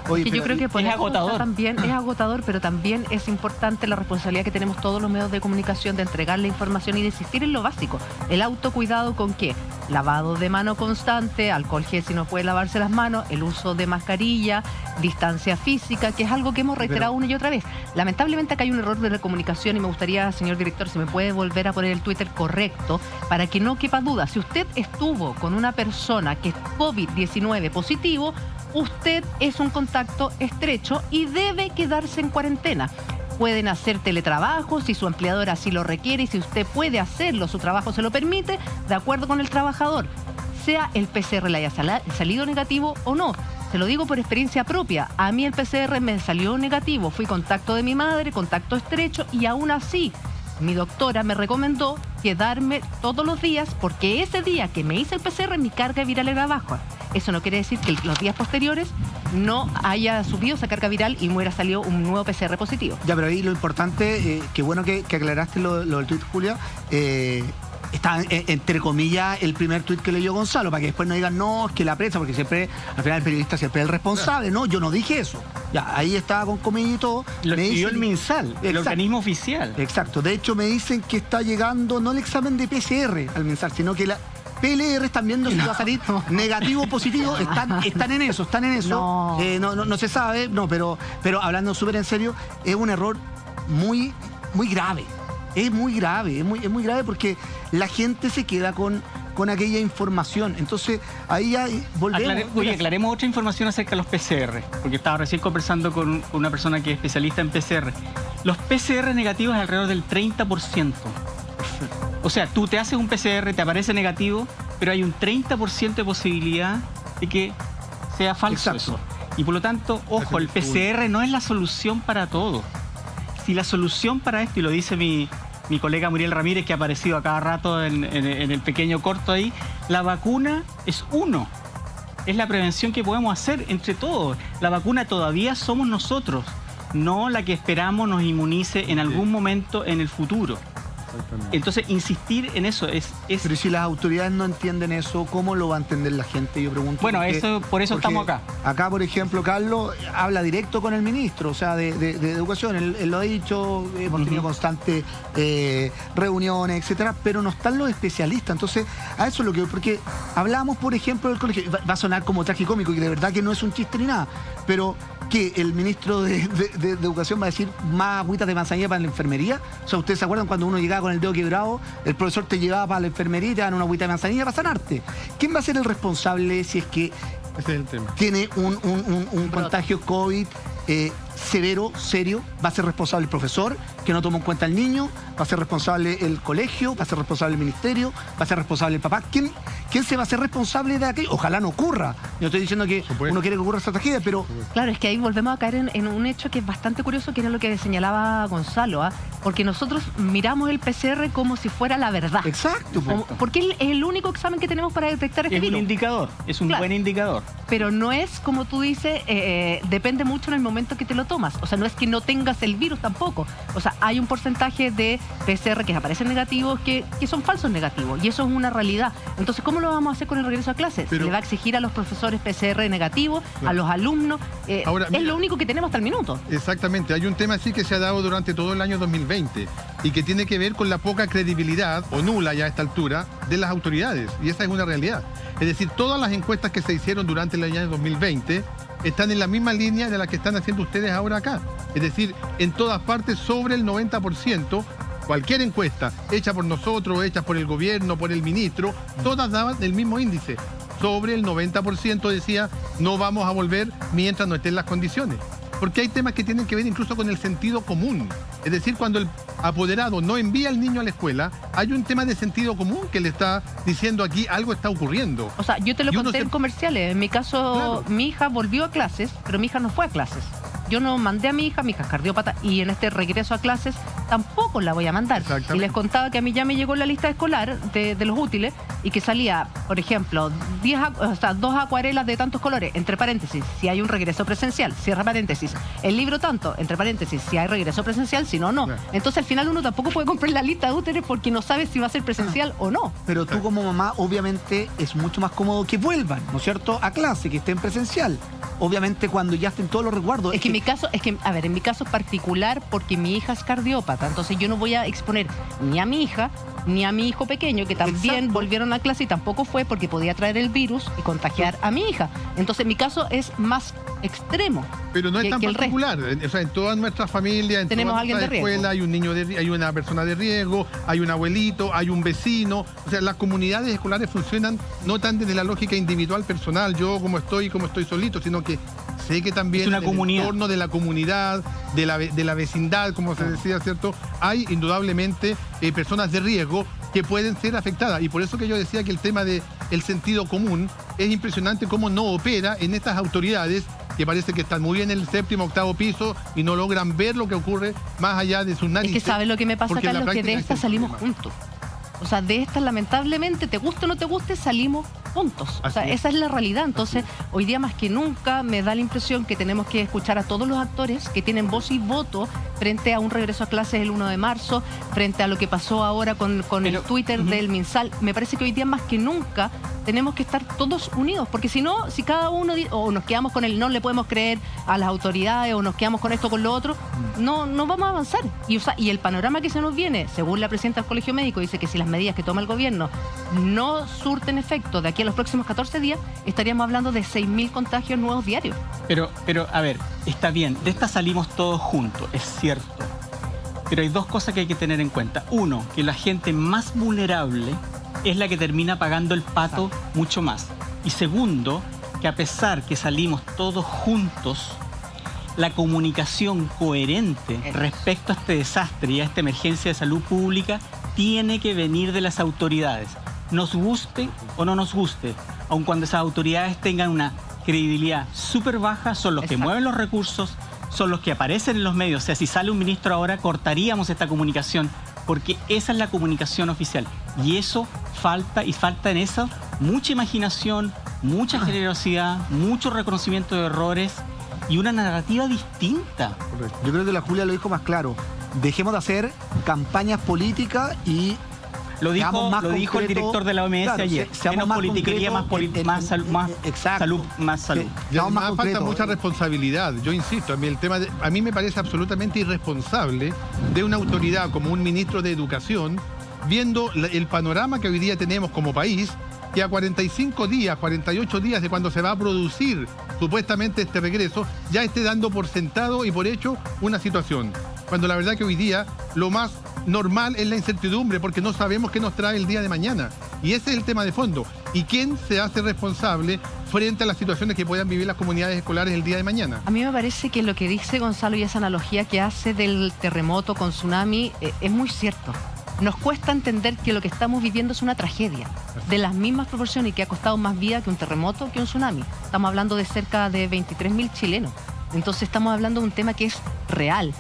Oye, que yo creo que es agotador. También es agotador, pero también es importante la responsabilidad que tenemos todos los medios de comunicación de entregar la información y de insistir en lo básico. El autocuidado, ¿con qué? lavado de mano constante, alcohol gel si no puede lavarse las manos, el uso de mascarilla, distancia física, que es algo que hemos reiterado una y otra vez. Lamentablemente acá hay un error de comunicación y me gustaría, señor director, si me puede volver a poner el Twitter correcto para que no quepa duda. Si usted estuvo con una persona que es COVID-19 positivo, usted es un contacto estrecho y debe quedarse en cuarentena. Pueden hacer teletrabajo si su empleador así lo requiere y si usted puede hacerlo, su trabajo se lo permite, de acuerdo con el trabajador, sea el PCR le haya salido negativo o no. Se lo digo por experiencia propia. A mí el PCR me salió negativo, fui contacto de mi madre, contacto estrecho, y aún así mi doctora me recomendó quedarme todos los días porque ese día que me hice el PCR mi carga viral era baja. Eso no quiere decir que los días posteriores no haya subido esa carga viral y me hubiera salido un nuevo PCR positivo. Ya, pero ahí lo importante, qué bueno que aclaraste lo del tuit, Julia. Está, entre comillas, el primer tuit que leyó Gonzalo, para que después no digan, no, es que la prensa, porque siempre, al final el periodista siempre es el responsable. No, yo no dije eso. Ya, ahí estaba con comillas y todo. Lo escribió el MinSal, el organismo oficial. Exacto. De hecho, me dicen que está llegando no el examen de PCR al MinSal, sino que la PLR están viendo si va a salir negativo o positivo. Están en eso. No se sabe, no, pero hablando súper en serio, es un error muy, muy grave. Es muy grave porque la gente se queda con aquella información. Entonces, ahí ya volvemos. Aclaremos otra información acerca de los PCR, porque estaba recién conversando con una persona que es especialista en PCR. Los PCR negativos es alrededor del 30%. O sea, tú te haces un PCR, te aparece negativo, pero hay un 30% de posibilidad de que sea falso. Exacto. Eso. Y por lo tanto, ojo, el PCR no es la solución para todo. Si la solución para esto, y lo dice mi colega Muriel Ramírez, que ha aparecido a cada rato en el pequeño corto ahí, la vacuna es uno. Es la prevención que podemos hacer entre todos. La vacuna todavía somos nosotros, no la que esperamos nos inmunice en algún momento en el futuro. Entonces, insistir en eso es... Pero si las autoridades no entienden eso, ¿cómo lo va a entender la gente? Yo pregunto. Bueno, por eso estamos acá. Acá, por ejemplo, Carlos habla directo con el ministro, o sea, de Educación. Él lo ha dicho, hemos tenido constantes reuniones, etcétera, pero no están los especialistas. Entonces, a eso es lo que... Porque hablamos, por ejemplo, del colegio. Va a sonar como tragicómico, y de verdad que no es un chiste ni nada, pero que el ministro de Educación va a decir más agüitas de manzanilla para la enfermería. O sea, ¿ustedes se acuerdan cuando uno llegaba con el dedo quebrado, el profesor te llevaba para la enfermería y te dan una agüita de manzanilla para sanarte? ¿Quién va a ser el responsable si es que ese es el tema. Tiene un contagio COVID severo, serio? ¿Va a ser responsable el profesor que no tomó en cuenta al niño? ¿Va a ser responsable el colegio? ¿Va a ser responsable el ministerio? ¿Va a ser responsable el papá? ¿Quién se va a hacer responsable de aquello? Ojalá no ocurra. Yo estoy diciendo que uno quiere que ocurra esa tragedia, pero... Claro, es que ahí volvemos a caer en un hecho que es bastante curioso, que era lo que señalaba Gonzalo, porque nosotros miramos el PCR como si fuera la verdad. Exacto. Porque es el único examen que tenemos para detectar este virus. Es un indicador, es un buen indicador. Pero no es, como tú dices, depende mucho en el momento que te lo tomas. O sea, no es que no tengas el virus tampoco. O sea, hay un porcentaje de PCR que aparecen negativos que son falsos negativos. Y eso es una realidad. Entonces, ¿cómo lo vamos a hacer con el regreso a clases? ¿Se le va a exigir a los profesores PCR negativos, a los alumnos? Ahora, es lo único que tenemos hasta el minuto. Exactamente. Hay un tema así que se ha dado durante todo el año 2020 y que tiene que ver con la poca credibilidad, o nula ya a esta altura, de las autoridades. Y esa es una realidad. Es decir, todas las encuestas que se hicieron durante el año 2020 están en la misma línea de la que están haciendo ustedes ahora acá. Es decir, en todas partes sobre el 90%, cualquier encuesta hecha por nosotros, hecha por el gobierno, por el ministro, todas daban el mismo índice. Sobre el 90% decía, no vamos a volver mientras no estén las condiciones. Porque hay temas que tienen que ver incluso con el sentido común. Es decir, cuando el apoderado no envía al niño a la escuela, hay un tema de sentido común que le está diciendo aquí algo está ocurriendo. O sea, yo te lo conté en comerciales. En mi caso, mi hija volvió a clases, pero mi hija no fue a clases. Yo no mandé a mi hija es cardiópata, y en este regreso a clases tampoco la voy a mandar. Y les contaba que a mí ya me llegó la lista escolar de los útiles y que salía, por ejemplo, 2 acuarelas de tantos colores, entre paréntesis, si hay un regreso presencial, cierra paréntesis. El libro tanto, entre paréntesis, si hay regreso presencial, si no, no. Entonces al final uno tampoco puede comprar la lista de útiles porque no sabe si va a ser presencial o no. Pero tú como mamá, obviamente, es mucho más cómodo que vuelvan, ¿no es cierto?, a clase, que estén presencial. Obviamente cuando ya estén todos los resguardos. En mi caso particular, porque mi hija es cardiópata. mascota. Entonces yo no voy a exponer ni a mi hija ni a mi hijo pequeño, que también Exacto. volvieron a clase y tampoco fue porque podía traer el virus y contagiar a mi hija. Entonces mi caso es más extremo. Pero no es tan que el resto. particular. O sea, en todas nuestras familias, en Tenemos todas alguien nuestras de riesgo. escuelas, hay un niño hay una persona de riesgo, hay un abuelito, hay un vecino. O sea, las comunidades escolares funcionan no tan desde la lógica individual, personal, yo como estoy solito, sino que sé que también Es una en comunidad. el entorno de la comunidad, de la vecindad, como se decía, ¿cierto? Hay indudablemente personas de riesgo que pueden ser afectadas. Y por eso que yo decía que el tema del sentido común es impresionante cómo no opera en estas autoridades que parece que están muy bien en el 7º, 8º piso y no logran ver lo que ocurre más allá de sus Es narices. que ¿sabes lo que me pasa, porque en la Carlos? Que de práctica esta es el salimos problema. juntos. O sea, de esta lamentablemente, te guste o no te guste, salimos juntos. O sea, Así es. esa es la realidad. Entonces, hoy día más que nunca me da la impresión que tenemos que escuchar a todos los actores que tienen voz y voto frente a un regreso a clases el 1 de marzo, frente a lo que pasó ahora con el Twitter del MinSal. Me parece que hoy día más que nunca tenemos que estar todos unidos, porque si no, si cada uno o nos quedamos con el no le podemos creer a las autoridades o nos quedamos con esto con lo otro, no vamos a avanzar. Y el panorama que se nos viene, según la presidenta del Colegio Médico, dice que si las medidas que toma el gobierno no surten efecto de aquí a los próximos 14 días, estaríamos hablando de 6.000 contagios nuevos diarios. Pero, a ver, está bien, de esta salimos todos juntos, es cierto. Pero hay dos cosas que hay que tener en cuenta. Uno, que la gente más vulnerable es la que termina pagando el pato mucho más. Y segundo, que a pesar que salimos todos juntos, la comunicación coherente respecto a este desastre y a esta emergencia de salud pública tiene que venir de las autoridades. Nos guste o no nos guste, aun cuando esas autoridades tengan una credibilidad súper baja, son los que mueven los recursos, son los que aparecen en los medios. O sea, si sale un ministro ahora, cortaríamos esta comunicación, porque esa es la comunicación oficial. Y eso falta en eso mucha imaginación, mucha generosidad, mucho reconocimiento de errores y una narrativa distinta. Correcto. Yo creo que la Julia lo dijo más claro. Dejemos de hacer campañas políticas y Lo dijo el concreto, director de la OMS claro, ayer. seamos Menos más politiquería, más exacto. salud, más salud. Y Seamos más además falta concretos. mucha responsabilidad. Yo insisto, a mí me parece absolutamente irresponsable de una autoridad como un ministro de Educación, viendo el panorama que hoy día tenemos como país, que a 45 días, 48 días de cuando se va a producir supuestamente este regreso, ya esté dando por sentado y por hecho una situación. Cuando la verdad que hoy día lo más normal es la incertidumbre, porque no sabemos qué nos trae el día de mañana. Y ese es el tema de fondo. ¿Y quién se hace responsable frente a las situaciones que puedan vivir las comunidades escolares el día de mañana? A mí me parece que lo que dice Gonzalo y esa analogía que hace del terremoto con tsunami es muy cierto. Nos cuesta entender que lo que estamos viviendo es una tragedia de las mismas proporciones y que ha costado más vida que un terremoto, que un tsunami. Estamos hablando de cerca de 23.000 chilenos. Entonces estamos hablando de un tema que es real.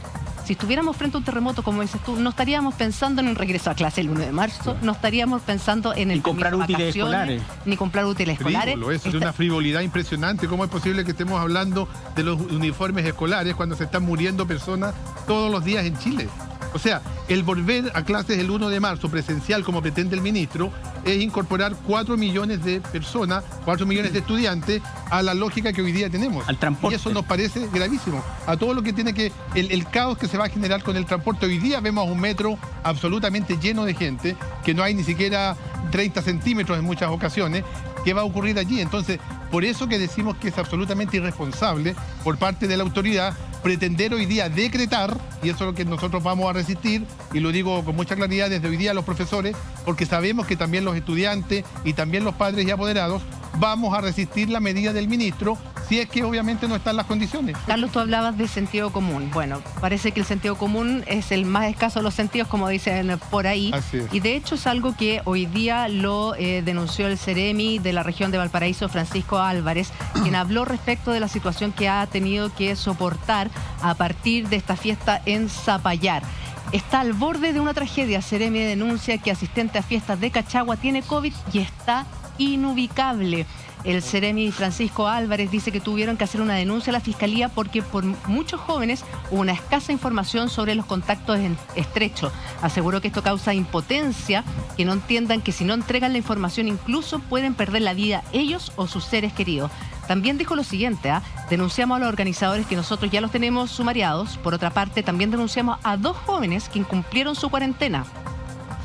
Si estuviéramos frente a un terremoto, como dices tú, no estaríamos pensando en un regreso a clase el 1 de marzo, no estaríamos pensando en el Ni comprar permiso de útiles vacaciones, escolares. ni comprar útiles escolares. Frívolo, eso es de una frivolidad impresionante. ¿Cómo es posible que estemos hablando de los uniformes escolares cuando se están muriendo personas todos los días en Chile? O sea, el volver a clases el 1 de marzo presencial, como pretende el ministro, es incorporar 4 millones de personas, 4 millones de estudiantes a la lógica que hoy día tenemos. Al transporte. Y eso nos parece gravísimo. A todo lo que tiene que... El caos que se va a generar con el transporte. Hoy día vemos un metro absolutamente lleno de gente, que no hay ni siquiera 30 centímetros en muchas ocasiones. ¿Qué va a ocurrir allí? Entonces, por eso que decimos que es absolutamente irresponsable por parte de la autoridad pretender hoy día decretar, y eso es lo que nosotros vamos a resistir, y lo digo con mucha claridad desde hoy día a los profesores, porque sabemos que también los estudiantes y también los padres y apoderados vamos a resistir la medida del ministro si es que obviamente no están las condiciones. Carlos, tú hablabas de sentido común. Bueno, parece que el sentido común es el más escaso de los sentidos, como dicen por ahí. Así es. Y de hecho es algo que hoy día lo denunció el Ceremi de la región de Valparaíso, Francisco Álvarez, quien habló respecto de la situación que ha tenido que soportar a partir de esta fiesta en Zapallar. Está al borde de una tragedia. Ceremi denuncia que asistente a fiestas de Cachagua tiene COVID y está inubicable. El Ceremi Francisco Álvarez dice que tuvieron que hacer una denuncia a la Fiscalía porque por muchos jóvenes hubo una escasa información sobre los contactos estrechos. Aseguró que esto causa impotencia, que no entiendan que si no entregan la información incluso pueden perder la vida ellos o sus seres queridos. También dijo lo siguiente, denunciamos a los organizadores que nosotros ya los tenemos sumariados. Por otra parte, también denunciamos a 2 jóvenes que incumplieron su cuarentena.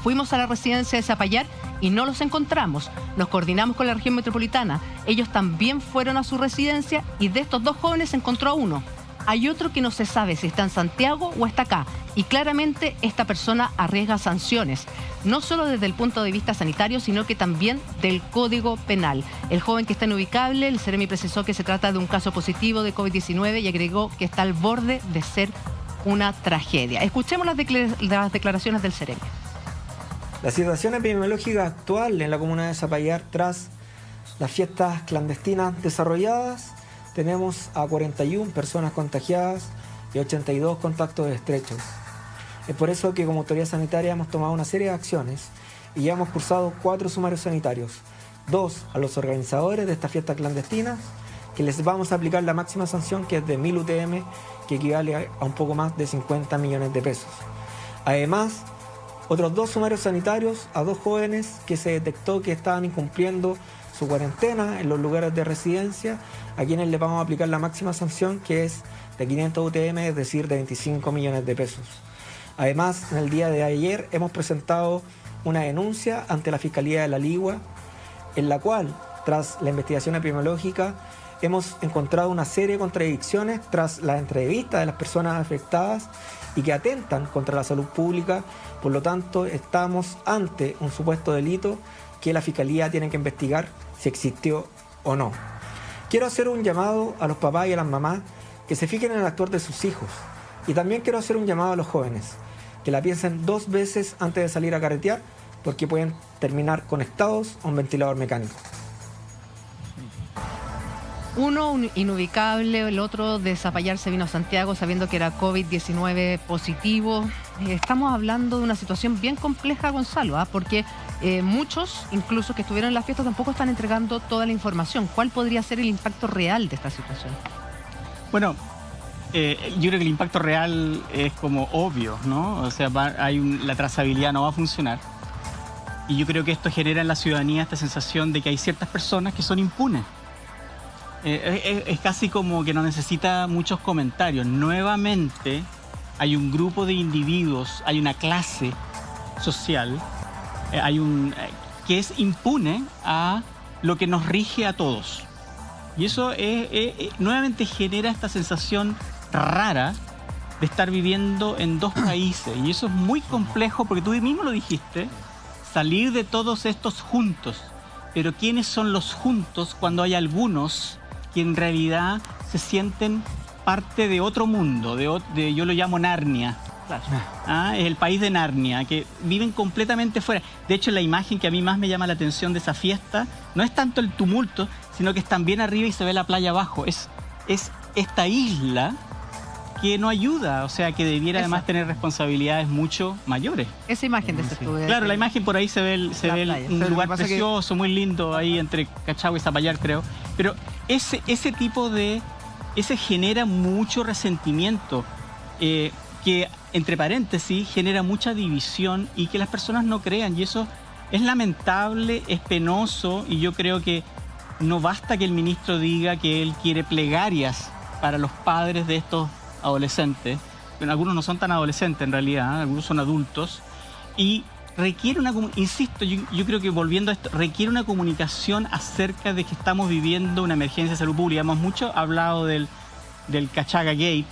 Fuimos a la residencia de Zapallar y no los encontramos. Nos coordinamos con la región metropolitana. Ellos también fueron a su residencia y de estos 2 jóvenes se encontró a uno. Hay otro que no se sabe si está en Santiago o está acá. Y claramente esta persona arriesga sanciones, no solo desde el punto de vista sanitario, sino que también del Código Penal. El joven que está inubicable, el Ceremi precisó que se trata de un caso positivo de COVID-19 y agregó que está al borde de ser una tragedia. Escuchemos las declaraciones del Ceremi. La situación epidemiológica actual en la comuna de Zapallar tras las fiestas clandestinas desarrolladas, tenemos a 41 personas contagiadas y 82 contactos estrechos. Es por eso que como autoridad sanitaria hemos tomado una serie de acciones y ya hemos cursado 4 sumarios sanitarios, 2 a los organizadores de estas fiestas clandestinas, que les vamos a aplicar la máxima sanción, que es de 1000 UTM, que equivale a un poco más de 50 millones de pesos. Además, otros 2 sumarios sanitarios a 2 jóvenes que se detectó que estaban incumpliendo su cuarentena en los lugares de residencia, a quienes les vamos a aplicar la máxima sanción, que es de 500 UTM, es decir, de 25 millones de pesos. Además, en el día de ayer hemos presentado una denuncia ante la Fiscalía de la Ligua, en la cual, tras la investigación epidemiológica, hemos encontrado una serie de contradicciones tras la entrevista de las personas afectadas y que atentan contra la salud pública. Por lo tanto, estamos ante un supuesto delito que la Fiscalía tiene que investigar si existió o no. Quiero hacer un llamado a los papás y a las mamás que se fijen en el actuar de sus hijos. Y también quiero hacer un llamado a los jóvenes, que la piensen 2 veces antes de salir a carretear, porque pueden terminar conectados a un ventilador mecánico. Uno inubicable, el otro de Zapallar se vino a Santiago sabiendo que era COVID-19 positivo. Estamos hablando de una situación bien compleja, Gonzalo, porque muchos, incluso que estuvieron en la fiesta, tampoco están entregando toda la información. ¿Cuál podría ser el impacto real de esta situación? Bueno, yo creo que el impacto real es como obvio, ¿no? O sea, la trazabilidad no va a funcionar. Y yo creo que esto genera en la ciudadanía esta sensación de que hay ciertas personas que son impunes. Es casi como que no necesita muchos comentarios. Nuevamente hay un grupo de individuos, hay una clase social, que es impune a lo que nos rige a todos. Y eso nuevamente genera esta sensación rara de estar viviendo en 2 países. Y eso es muy complejo porque tú mismo lo dijiste, salir de todos estos juntos. Pero ¿quiénes son los juntos cuando hay algunos que en realidad se sienten parte de otro mundo, yo lo llamo Narnia? Es el país de Narnia, que viven completamente fuera. De hecho, la imagen que a mí más me llama la atención de esa fiesta no es tanto el tumulto, sino que están bien arriba y se ve la playa abajo. Es esta isla que no ayuda, o sea, que debiera además tener responsabilidades mucho mayores. Esa imagen de ese estudio. Claro, la imagen por ahí se ve un lugar precioso, muy lindo, ahí entre Cachagua y Zapallar, creo. Pero ese tipo ese genera mucho resentimiento, que, entre paréntesis, genera mucha división y que las personas no crean. Y eso es lamentable, es penoso, y yo creo que no basta que el ministro diga que él quiere plegarias para los padres de estos adolescentes. Bueno, algunos no son tan adolescentes en realidad, algunos son adultos, y requiere insisto, yo creo que volviendo a esto, requiere una comunicación acerca de que estamos viviendo una emergencia de salud pública. Hemos mucho hablado del Cachaga Gate,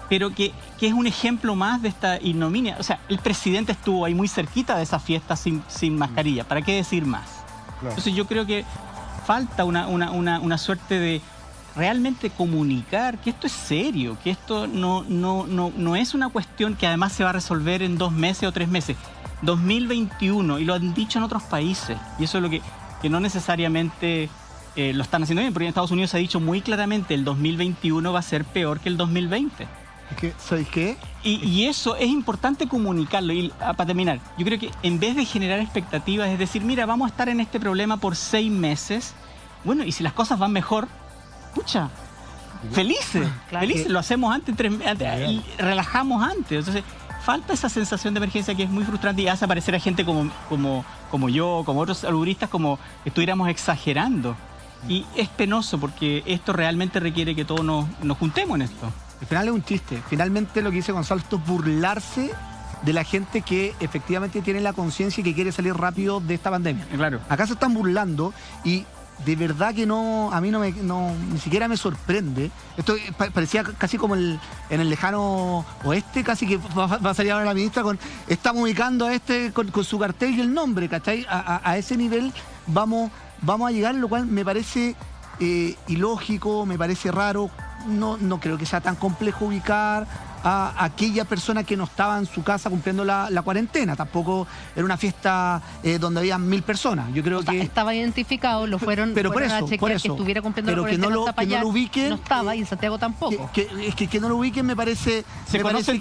pero que es un ejemplo más de esta ignominia. O sea, el presidente estuvo ahí muy cerquita de esa fiesta sin mascarilla. ¿Para qué decir más? Claro. Entonces yo creo que falta una suerte de realmente comunicar que esto es serio, que esto no es una cuestión que además se va a resolver en 2 meses o 3 meses. 2021, y lo han dicho en otros países, y eso es lo que no necesariamente lo están haciendo bien, porque en Estados Unidos se ha dicho muy claramente el 2021 va a ser peor que el 2020. ¿Sabéis qué? Y eso es importante comunicarlo. Y para terminar, yo creo que en vez de generar expectativas, es decir, mira, vamos a estar en este problema por 6 meses, bueno, y si las cosas van mejor, pucha, felices, claro, felices, lo hacemos antes, y relajamos antes. Entonces, falta esa sensación de emergencia que es muy frustrante y hace aparecer a gente como yo, como otros salubristas, como que estuviéramos exagerando. Y es penoso porque esto realmente requiere que todos nos juntemos en esto. Al final es un chiste. Finalmente lo que dice Gonzalo esto es burlarse de la gente que efectivamente tiene la conciencia y que quiere salir rápido de esta pandemia. Claro. Acá se están burlando y de verdad que a mí ni siquiera me sorprende. Esto parecía casi como en el lejano oeste, casi que va a salir ahora la ministra estamos ubicando a con su cartel y el nombre, ¿cachai? A ese nivel vamos a llegar, lo cual me parece ilógico, me parece raro. No creo que sea tan complejo ubicar a aquella persona que no estaba en su casa cumpliendo la cuarentena. Tampoco era una fiesta donde había 1000 personas. Yo creo que estaba identificado, lo fueron a chequear que estuviera cumpliendo la cuarentena. Que no lo ubiquen, no estaba, y en Santiago tampoco. Que no lo ubiquen me parece... Se conocen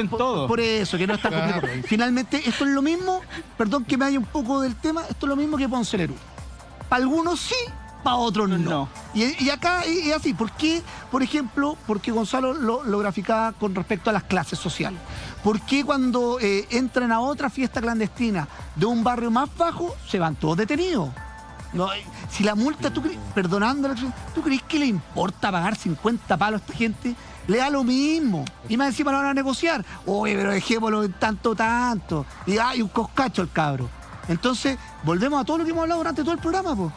todos. Por eso, que no está complejo. Finalmente, esto es lo mismo, perdón que me vaya un poco del tema, esto es lo mismo que Ponce Lerú. Para algunos sí, para otros no. Y acá es así. ¿Por qué, por ejemplo, porque Gonzalo lo graficaba con respecto a las clases sociales? ¿Por qué cuando entran a otra fiesta clandestina de un barrio más bajo, se van todos detenidos? No, si la multa, ¿tú crees que le importa pagar 50 palos a esta gente? Le da lo mismo. Y más encima lo van a negociar. Oye, pero dejémoslo en tanto. Y hay un coscacho el cabro. Entonces, volvemos a todo lo que hemos hablado durante todo el programa, pues.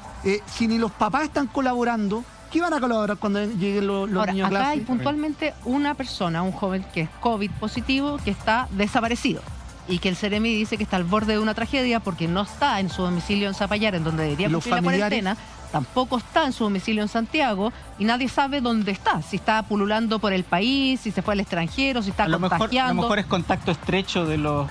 Si ni los papás están colaborando, ¿qué van a colaborar cuando lleguen los niños a clase? Acá hay puntualmente una persona, un joven que es COVID positivo, que está desaparecido. Y que el Ceremi dice que está al borde de una tragedia porque no está en su domicilio en Zapallar, en donde debería cumplir la cuarentena. Tampoco está en su domicilio en Santiago y nadie sabe dónde está. Si está pululando por el país, si se fue al extranjero, si está contagiando. A lo mejor es contacto estrecho de los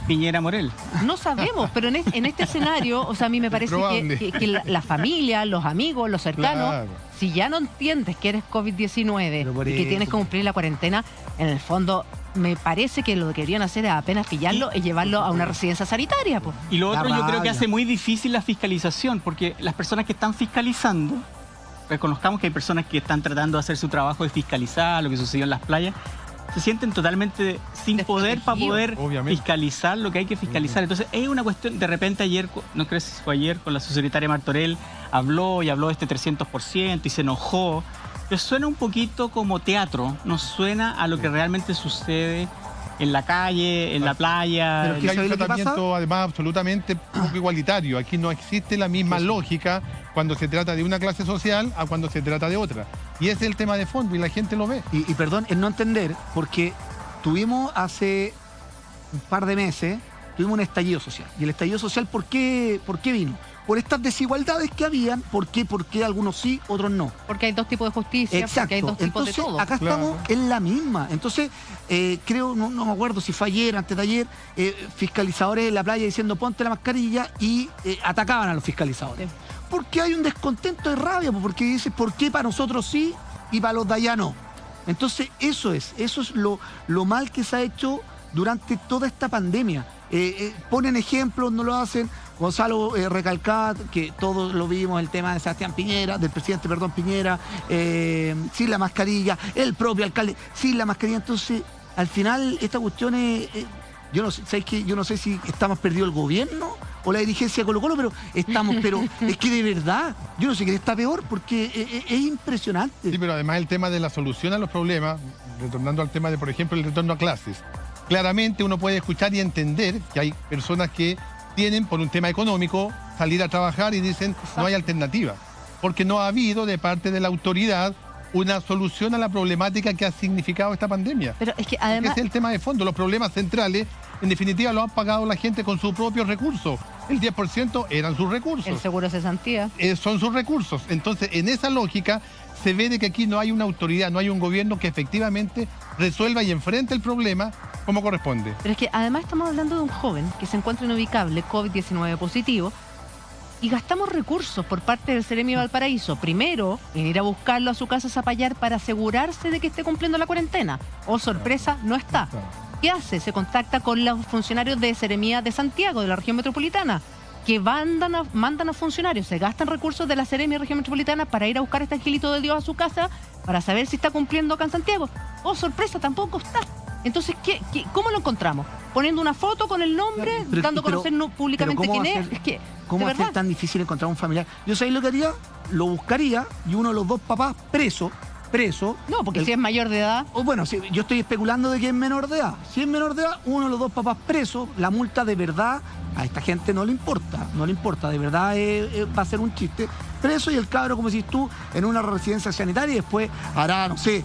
Piñera Morel. No sabemos, pero en este escenario, o sea, a mí me parece que la familia, los amigos, los cercanos, claro, si ya no entiendes que eres COVID-19 y que tienes que cumplir la cuarentena, en el fondo me parece que lo que querían hacer es apenas pillarlo y llevarlo a una residencia sanitaria. Pues. Y lo otro yo creo que hace muy difícil la fiscalización, porque las personas que están fiscalizando, reconozcamos que hay personas que están tratando de hacer su trabajo de fiscalizar lo que sucedió en las playas, se sienten totalmente sin poder para poder fiscalizar lo que hay que fiscalizar. Entonces es una cuestión, de repente ayer, no creo si fue ayer, con la subsecretaria Martorell, habló de este 300% y se enojó. Pero suena un poquito como teatro, no suena a lo que realmente sucede en la calle, en la playa. Pero que hay un tratamiento además absolutamente poco igualitario. Aquí no existe la misma lógica cuando se trata de una clase social a cuando se trata de otra. Y ese es el tema de fondo y la gente lo ve. Y perdón, es no entender, porque tuvimos hace un par de meses, tuvimos un estallido social. Y el estallido social, ¿por qué vino? Por estas desigualdades que habían, ¿por qué algunos sí, otros no? Porque hay dos tipos de justicia, exacto, porque hay dos tipos de todo. Acá estamos en la misma. Entonces, creo, no me acuerdo si fue ayer, antes de ayer, fiscalizadores en la playa diciendo ponte la mascarilla y atacaban a los fiscalizadores. Sí. Porque hay un descontento de rabia, porque dice, ¿por qué para nosotros sí y para los de allá no? Entonces, eso es lo mal que se ha hecho durante toda esta pandemia. Ponen ejemplos, no lo hacen. Gonzalo recalcaba que todos lo vimos, el tema de Sebastián Piñera, del presidente, Piñera, sin la mascarilla, el propio alcalde sin la mascarilla. Entonces, al final, esta cuestión es... yo no sé si estamos perdido el gobierno o la dirigencia de Colo-Colo, pero estamos, pero es que de verdad, yo no sé qué está peor, porque es impresionante. Sí, pero además el tema de la solución a los problemas, retornando al tema de, por ejemplo, el retorno a clases, claramente uno puede escuchar y entender que hay personas que tienen, por un tema económico, salir a trabajar y dicen no hay alternativa, porque no ha habido de parte de la autoridad una solución a la problemática que ha significado esta pandemia. Pero es que además... Ese es el tema de fondo, los problemas centrales, en definitiva, lo han pagado la gente con sus propios recursos. El 10% eran sus recursos. El seguro de cesantía. Son sus recursos. Entonces, en esa lógica, se ve de que aquí no hay una autoridad, no hay un gobierno que efectivamente resuelva y enfrente el problema como corresponde. Pero es que además estamos hablando de un joven que se encuentra inubicable, COVID-19 positivo, y gastamos recursos por parte del Ceremi Valparaíso. Primero, en ir a buscarlo a su casa a Zapallar para asegurarse de que esté cumpliendo la cuarentena. Oh, sorpresa, no está. ¿Qué hace? Se contacta con los funcionarios de Seremía de Santiago, de la región metropolitana, que mandan a funcionarios, se gastan recursos de la Seremía región metropolitana para ir a buscar a este angelito de Dios a su casa para saber si está cumpliendo acá en Santiago. Oh, sorpresa, tampoco está. Entonces, ¿cómo lo encontramos? ¿Poniendo una foto con el nombre, dando a conocer públicamente quién es? Es que, ¿cómo va a ser tan difícil encontrar un familiar? Yo sabía lo que haría, lo buscaría y uno de los dos papás preso. No, porque si es mayor de edad. O bueno, si yo estoy especulando de que es menor de edad. Si es menor de edad, uno de los dos papás preso, la multa de verdad a esta gente no le importa, de verdad va a ser un chiste. Preso y el cabro, como decís tú, en una residencia sanitaria y después hará, no sé,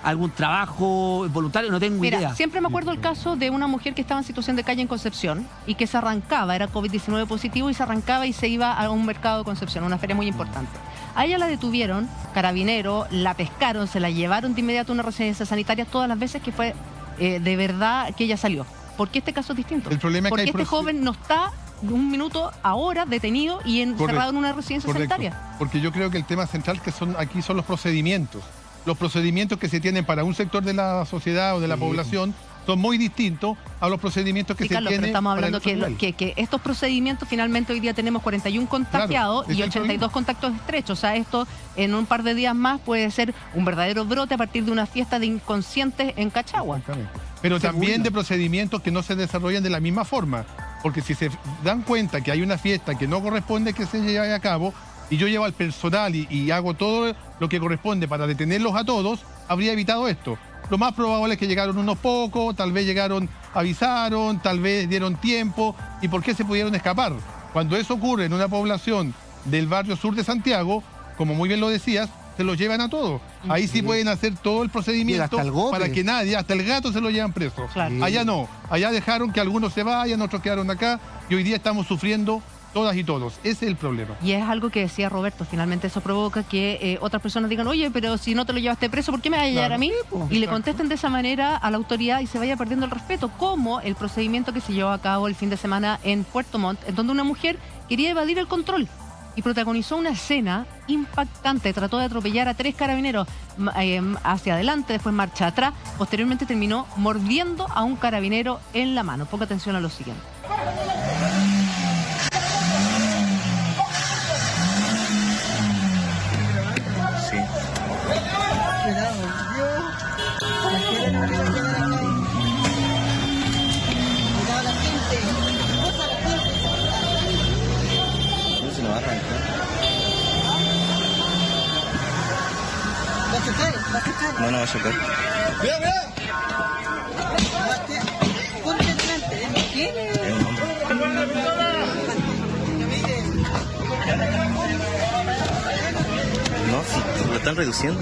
algún trabajo voluntario, no tengo idea. Siempre me acuerdo el caso de una mujer que estaba en situación de calle en Concepción y que se arrancaba, era COVID-19 positivo y se arrancaba y se iba a un mercado de Concepción, una feria muy importante. A ella la detuvieron, carabineros, la pescaron, se la llevaron de inmediato a una residencia sanitaria todas las veces que fue de verdad que ella salió. ¿Por qué este caso es distinto? El problema es que este joven no está un minuto ahora detenido y encerrado en una residencia sanitaria. Porque yo creo que el tema central que aquí son los procedimientos. Los procedimientos que se tienen para un sector de la sociedad o de la población son muy distintos a los procedimientos que se Carlos, tienen. Pero estamos hablando para que estos procedimientos, finalmente hoy día tenemos 41 contagiados y 82 contactos estrechos. O sea, esto en un par de días más puede ser un verdadero brote a partir de una fiesta de inconscientes en Cachagua. Pero también de procedimientos que no se desarrollan de la misma forma. Porque si se dan cuenta que hay una fiesta que no corresponde que se lleve a cabo, y yo llevo al personal y hago todo lo que corresponde para detenerlos a todos, habría evitado esto. Lo más probable es que llegaron unos pocos, tal vez llegaron, avisaron, tal vez dieron tiempo. ¿Y por qué se pudieron escapar? Cuando eso ocurre en una población del barrio sur de Santiago, como muy bien lo decías, se los llevan a todos. Ahí sí pueden hacer todo el procedimiento para que nadie, hasta el gato se lo llevan preso. Allá no, allá dejaron que algunos se vayan, otros quedaron acá y hoy día estamos sufriendo todas y todos. Ese es el problema. Y es algo que decía Roberto, finalmente eso provoca que otras personas digan, oye, pero si no te lo llevaste preso, ¿por qué me vas a llevar a mí? Y le contesten de esa manera a la autoridad y se vaya perdiendo el respeto, como el procedimiento que se llevó a cabo el fin de semana en Puerto Montt, en donde una mujer quería evadir el control y protagonizó una escena impactante. Trató de atropellar a 3 carabineros hacia adelante, después marcha atrás, posteriormente terminó mordiendo a un carabinero en la mano. Ponga atención a lo siguiente. No, no va a chocar. ¡Cuidado, cuidado! Ponte delante, ¿eh? No, si lo están reduciendo.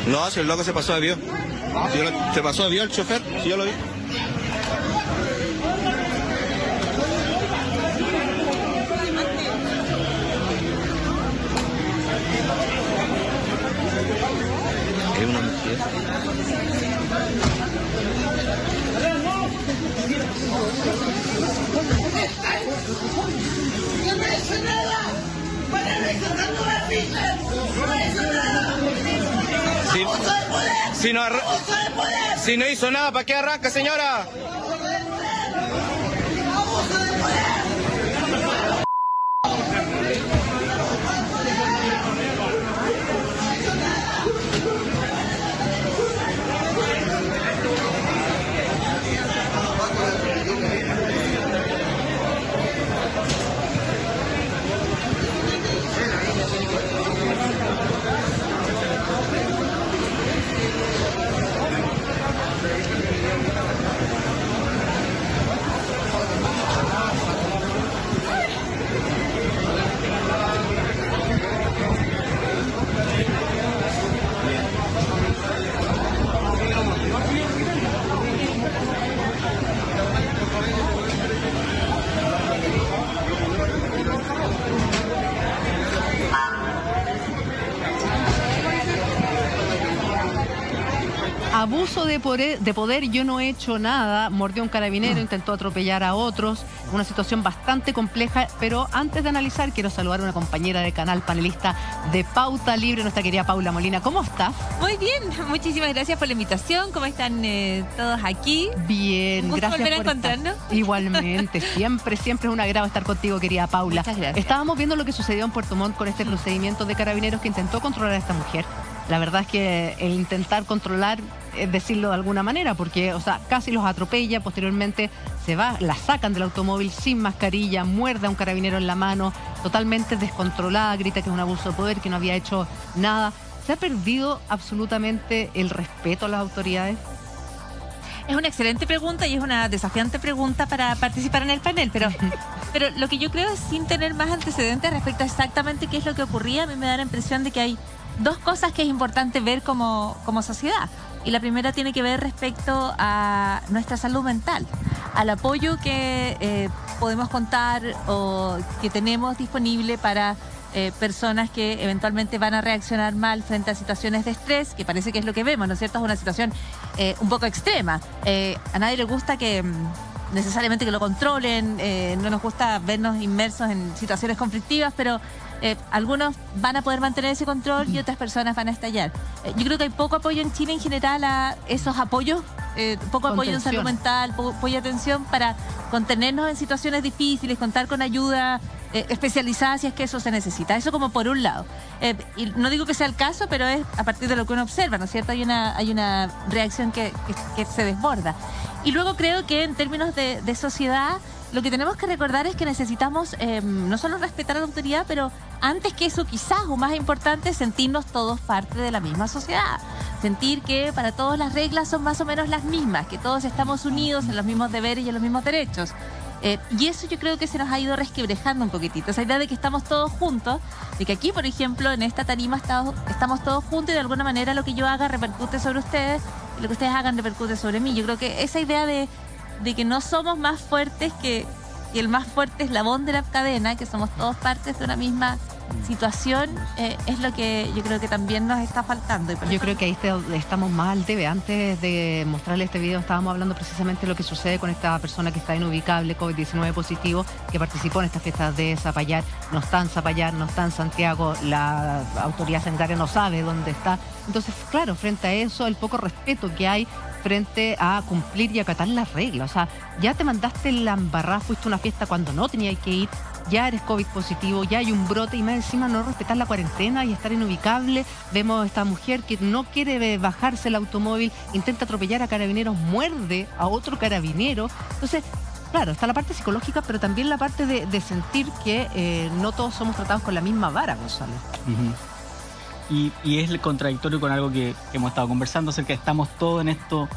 No, si el loco se pasó de Dios. Se pasó de Dios el chofer, si yo lo vi. Es una mujer. ¡No me hizo nada! ¡Para recortando la ficha! ¡No me hizo nada! Sí. Si no hizo nada, ¿para qué arranca, señora? ¡Abuso de poder! abuso de poder, yo no he hecho nada, mordió a un carabinero, intentó atropellar a otros, una situación bastante compleja, pero antes de analizar quiero saludar a una compañera de canal, panelista de Pauta Libre, nuestra querida Paula Molina. ¿Cómo estás? Muy bien, muchísimas gracias por la invitación. ¿Cómo están todos aquí? Bien, gracias por volver a encontrarnos. Igualmente, siempre es un agrado estar contigo, querida Paula. Muchas gracias. Estábamos viendo lo que sucedió en Puerto Montt con este procedimiento de carabineros que intentó controlar a esta mujer. La verdad es que el intentar controlar es decirlo de alguna manera, porque, o sea, casi los atropella, posteriormente la sacan del automóvil sin mascarilla, muerde a un carabinero en la mano, totalmente descontrolada, grita que es un abuso de poder, que no había hecho nada. ¿Se ha perdido absolutamente el respeto a las autoridades? Es una excelente pregunta y es una desafiante pregunta para participar en el panel, pero lo que yo creo es, sin tener más antecedentes respecto a exactamente qué es lo que ocurría, a mí me da la impresión de que hay dos cosas que es importante ver como sociedad. Y la primera tiene que ver respecto a nuestra salud mental, al apoyo que podemos contar o que tenemos disponible para personas que eventualmente van a reaccionar mal frente a situaciones de estrés, que parece que es lo que vemos, ¿no es cierto? Es una situación un poco extrema. A nadie le gusta que necesariamente que lo controlen, no nos gusta vernos inmersos en situaciones conflictivas, pero algunos van a poder mantener ese control y otras personas van a estallar. Yo creo que hay poco apoyo en Chile en general a esos apoyos, poco apoyo en salud mental, poco apoyo de atención para contenernos en situaciones difíciles, contar con ayuda especializada si es que eso se necesita. Eso como por un lado. Y no digo que sea el caso, pero es a partir de lo que uno observa, ¿no es cierto? Hay una reacción que se desborda. Y luego creo que en términos de sociedad, lo que tenemos que recordar es que necesitamos no solo respetar a la autoridad, pero antes que eso quizás, o más importante, sentirnos todos parte de la misma sociedad. Sentir que para todos las reglas son más o menos las mismas, que todos estamos unidos en los mismos deberes y en los mismos derechos. Y eso yo creo que se nos ha ido resquebrejando un poquitito. Esa idea de que estamos todos juntos, de que aquí, por ejemplo, en esta tarima estamos todos juntos y de alguna manera lo que yo haga repercute sobre ustedes y lo que ustedes hagan repercute sobre mí. Yo creo que esa idea de que no somos más fuertes que el más fuerte eslabón de la cadena, que somos todos partes de una misma situación, es lo que yo creo que también nos está faltando. Yo creo que ahí estamos más al debe. Antes de mostrarle este video estábamos hablando precisamente de lo que sucede con esta persona que está inubicable, COVID-19 positivo, que participó en estas fiestas de Zapallar. No está en Zapallar, no está en Santiago, la autoridad sanitaria no sabe dónde está. Entonces, claro, frente a eso, el poco respeto que hay frente a cumplir y acatar las reglas. O sea, ya te mandaste la embarrada, fuiste a una fiesta cuando no tenías que ir, ya eres COVID positivo, ya hay un brote y más encima no respetar la cuarentena y estar inubicable. Vemos a esta mujer que no quiere bajarse el automóvil, intenta atropellar a carabineros, muerde a otro carabinero. Entonces, claro, está la parte psicológica, pero también la parte de sentir que no todos somos tratados con la misma vara, Gonzalo. Y es contradictorio con algo que hemos estado conversando acerca de que estamos todos en esto.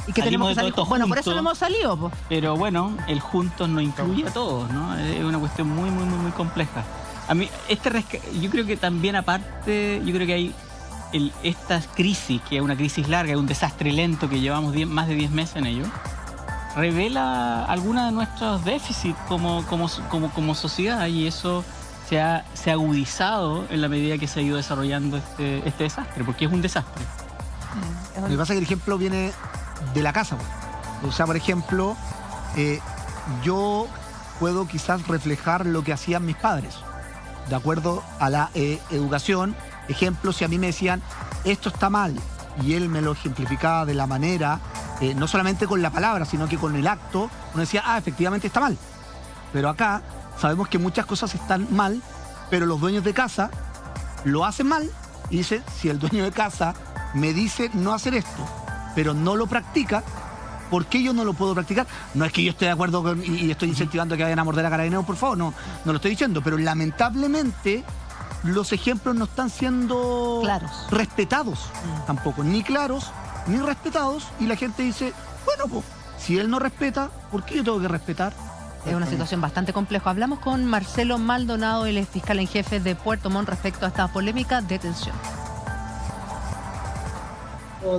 Y que tenemos que salir. Bueno, por eso no hemos salido, pues. Pero bueno, el juntos no incluye a todos, ¿no? Es una cuestión muy, muy, muy, muy compleja. A mí, yo creo que también aparte, yo creo que hay esta crisis, que es una crisis larga, es un desastre lento que llevamos más de 10 meses en ello, revela algunos de nuestros déficits como sociedad, y eso se ha agudizado en la medida que se ha ido desarrollando este desastre, porque es un desastre. Lo que pasa es que el ejemplo viene de la casa. O sea, por ejemplo, yo puedo quizás reflejar lo que hacían mis padres, de acuerdo a la educación. Ejemplo, si a mí me decían, esto está mal, y él me lo ejemplificaba de la manera, no solamente con la palabra, sino que con el acto, uno decía, efectivamente está mal. Pero acá sabemos que muchas cosas están mal, pero los dueños de casa lo hacen mal, y dicen, si el dueño de casa me dice no hacer esto, pero no lo practica, ¿por qué yo no lo puedo practicar? No es que yo esté de acuerdo y estoy incentivando que vayan a morder a carabineros, por favor, no lo estoy diciendo, pero lamentablemente los ejemplos no están siendo respetados tampoco, ni claros, ni respetados, y la gente dice, bueno, pues, si él no respeta, ¿por qué yo tengo que respetar? Es una situación bastante compleja. Hablamos con Marcelo Maldonado, el fiscal en jefe de Puerto Montt, respecto a esta polémica detención.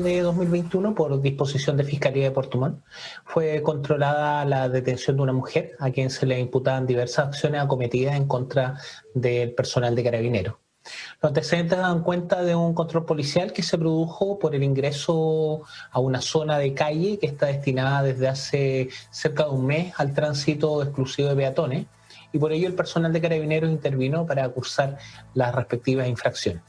De 2021, por disposición de Fiscalía de Puerto Montt, fue controlada la detención de una mujer a quien se le imputaban diversas acciones acometidas en contra del personal de Carabineros. Los antecedentes dan cuenta de un control policial que se produjo por el ingreso a una zona de calle que está destinada desde hace cerca de un mes al tránsito exclusivo de peatones, y por ello el personal de Carabineros intervino para cursar las respectivas infracciones.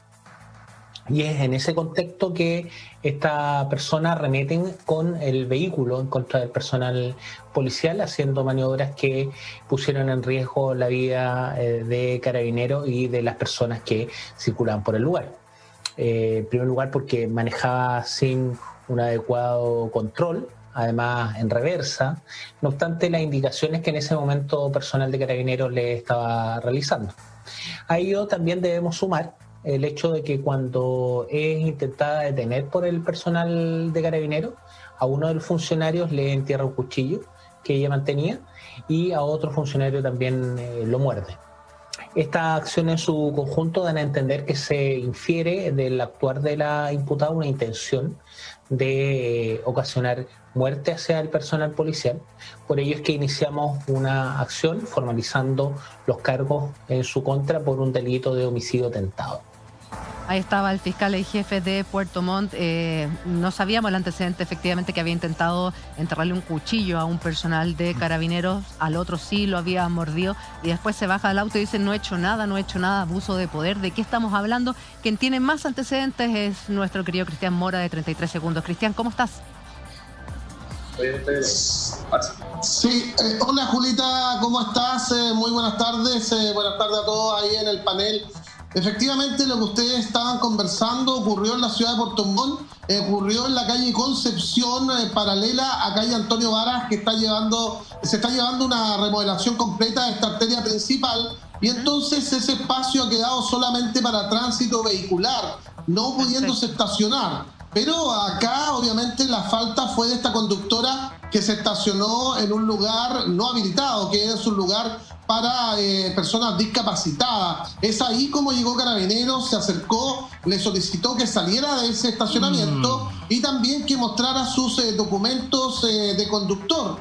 Y es en ese contexto que esta persona arremeten con el vehículo en contra del personal policial, haciendo maniobras que pusieron en riesgo la vida de Carabineros y de las personas que circulaban por el lugar. En primer lugar, porque manejaba sin un adecuado control, además en reversa, no obstante las indicaciones que en ese momento personal de Carabineros le estaba realizando. A ello también debemos sumar el hecho de que cuando es intentada detener por el personal de Carabineros, a uno de los funcionarios le entierra un cuchillo que ella mantenía y a otro funcionario también lo muerde. Esta acción en su conjunto dan a entender que se infiere del actuar de la imputada una intención de ocasionar muerte hacia el personal policial. Por ello es que iniciamos una acción formalizando los cargos en su contra por un delito de homicidio tentado. Ahí estaba el fiscal y jefe de Puerto Montt. No sabíamos el antecedente, efectivamente, que había intentado enterrarle un cuchillo a un personal de Carabineros, al otro sí lo había mordido, y después se baja del auto y dice: no he hecho nada, abuso de poder. ¿De qué estamos hablando? Quien tiene más antecedentes es nuestro querido Cristian Mora, de 33 segundos. Cristian, ¿cómo estás? Sí, hola Julita, ¿cómo estás? Muy buenas tardes a todos ahí en el panel. Efectivamente, lo que ustedes estaban conversando ocurrió en la ciudad de Puerto Montt, ocurrió en la calle Concepción, paralela a calle Antonio Varas, que se está llevando una remodelación completa de esta arteria principal, y entonces ese espacio ha quedado solamente para tránsito vehicular, no pudiéndose estacionar. Pero acá, obviamente, la falta fue de esta conductora que se estacionó en un lugar no habilitado, que es un lugar para personas discapacitadas. Es ahí como llegó Carabineros, se acercó, le solicitó que saliera de ese estacionamiento y también que mostrara sus documentos de conductor,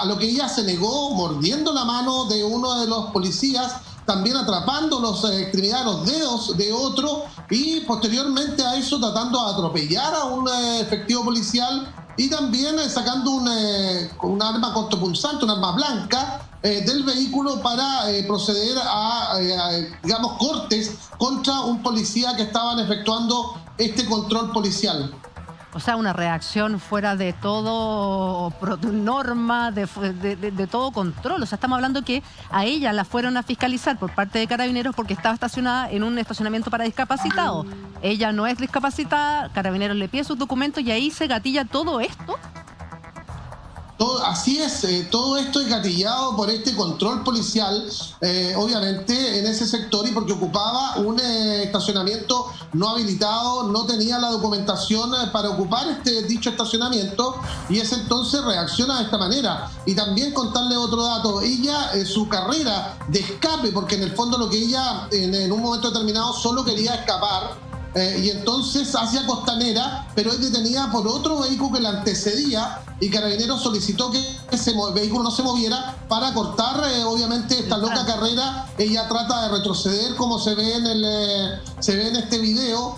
a lo que ella se negó, mordiendo la mano de uno de los policías, también atrapando las extremidades de los dedos de otro, y posteriormente a eso tratando de atropellar a un efectivo policial, y también sacando un arma cortopunzante, un arma blanca, del vehículo para proceder a digamos, cortes contra un policía que estaban efectuando este control policial. O sea, una reacción fuera de todo norma, de todo control. O sea, estamos hablando que a ella la fueron a fiscalizar por parte de Carabineros porque estaba estacionada en un estacionamiento para discapacitados. Ella no es discapacitada, Carabineros le pide sus documentos y ahí se gatilla todo esto. Así es, todo esto es gatillado por este control policial, obviamente en ese sector, y porque ocupaba un estacionamiento no habilitado, no tenía la documentación para ocupar dicho estacionamiento, y es entonces reacciona de esta manera. Y también contarle otro dato: ella, su carrera de escape, porque en el fondo lo que ella en un momento determinado solo quería escapar, y entonces hacia Costanera, pero es detenida por otro vehículo que la antecedía, y Carabineros solicitó que ese vehículo no se moviera para cortar obviamente esta loca carrera. Ella trata de retroceder, como se ve en este video,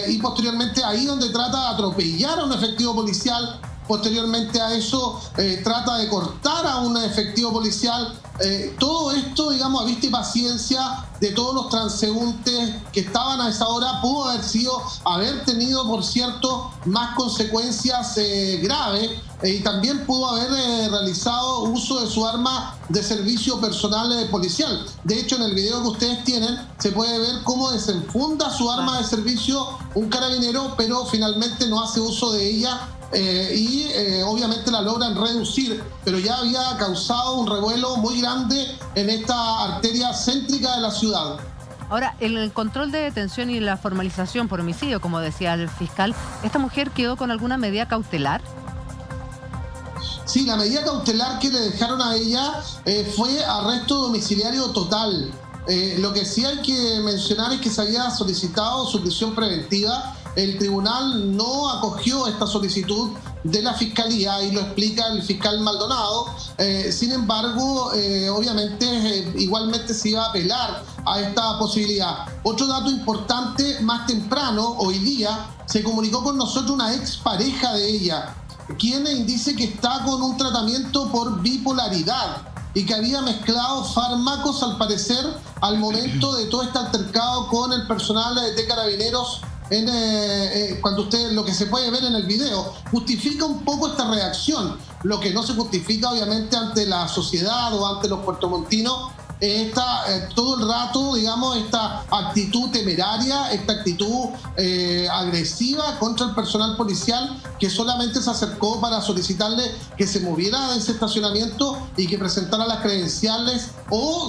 y posteriormente ahí donde trata de atropellar a un efectivo policial. Posteriormente a eso trata de cortar a un efectivo policial. Todo esto, digamos, a vista y paciencia de todos los transeúntes que estaban a esa hora, pudo haber tenido, por cierto, más consecuencias graves, y también pudo haber realizado uso de su arma de servicio personal policial. De hecho, en el video que ustedes tienen se puede ver cómo desenfunda su arma de servicio un carabinero, pero finalmente no hace uso de ella. Obviamente la logran reducir, pero ya había causado un revuelo muy grande en esta arteria céntrica de la ciudad. Ahora, en el control de detención y la formalización por homicidio, como decía el fiscal, ¿esta mujer quedó con alguna medida cautelar? Sí, la medida cautelar que le dejaron a ella fue arresto domiciliario total. Lo que sí hay que mencionar es que se había solicitado su prisión preventiva, el tribunal no acogió esta solicitud de la Fiscalía y lo explica el fiscal Maldonado. Sin embargo, obviamente, igualmente se iba a apelar a esta posibilidad. Otro dato importante, más temprano, hoy día, se comunicó con nosotros una expareja de ella, quien dice que está con un tratamiento por bipolaridad y que había mezclado fármacos, al parecer, al momento de todo este altercado con el personal de Carabineros. Cuando usted, lo que se puede ver en el video, justifica un poco esta reacción. Lo que no se justifica, obviamente, ante la sociedad o ante los puertomontinos, todo el rato, digamos, esta actitud temeraria, esta actitud agresiva contra el personal policial, que solamente se acercó para solicitarle que se moviera de ese estacionamiento y que presentara las credenciales o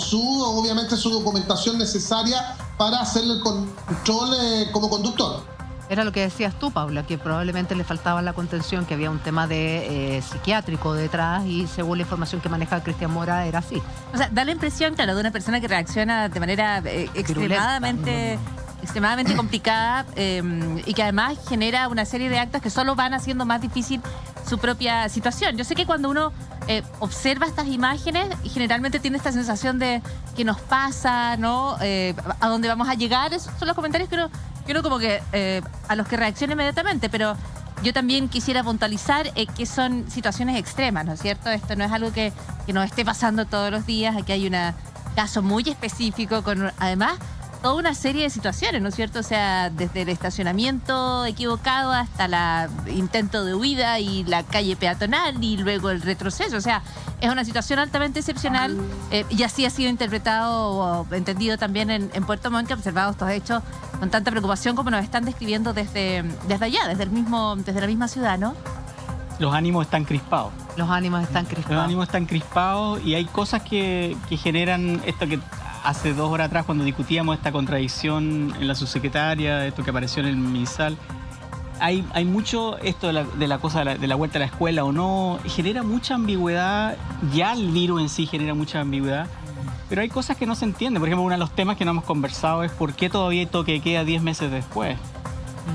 obviamente su documentación necesaria para hacerle el control como conductor. Era lo que decías tú, Paula, que probablemente le faltaba la contención, que había un tema de psiquiátrico detrás, y según la información que maneja Cristian Mora era así. O sea, da la impresión, claro, de una persona que reacciona de manera extremadamente complicada y que además genera una serie de actos que solo van haciendo más difícil su propia situación. Yo sé que cuando uno observa estas imágenes, generalmente tiene esta sensación de qué nos pasa, ¿no? A dónde vamos a llegar. Esos son los comentarios que uno como que a los que reacciona inmediatamente, pero yo también quisiera puntualizar que son situaciones extremas, ¿no es cierto? Esto no es algo que nos esté pasando todos los días. Aquí hay un caso muy específico con, además, toda una serie de situaciones, ¿no es cierto? O sea, desde el estacionamiento equivocado hasta el intento de huida y la calle peatonal y luego el retroceso. O sea, es una situación altamente excepcional y así ha sido interpretado o entendido también en Puerto Montt, que ha observado estos hechos con tanta preocupación como nos están describiendo desde allá, desde la misma ciudad, ¿no? Los ánimos están crispados. Los ánimos están crispados y hay cosas que generan esto que hace 2 horas atrás, cuando discutíamos esta contradicción en la subsecretaria, esto que apareció en el MinSal, hay mucho esto de la cosa de la vuelta a la escuela o no, genera mucha ambigüedad. Ya el virus en sí genera mucha ambigüedad, pero hay cosas que no se entienden. Por ejemplo, uno de los temas que no hemos conversado es por qué todavía hay toque de queda 10 meses después.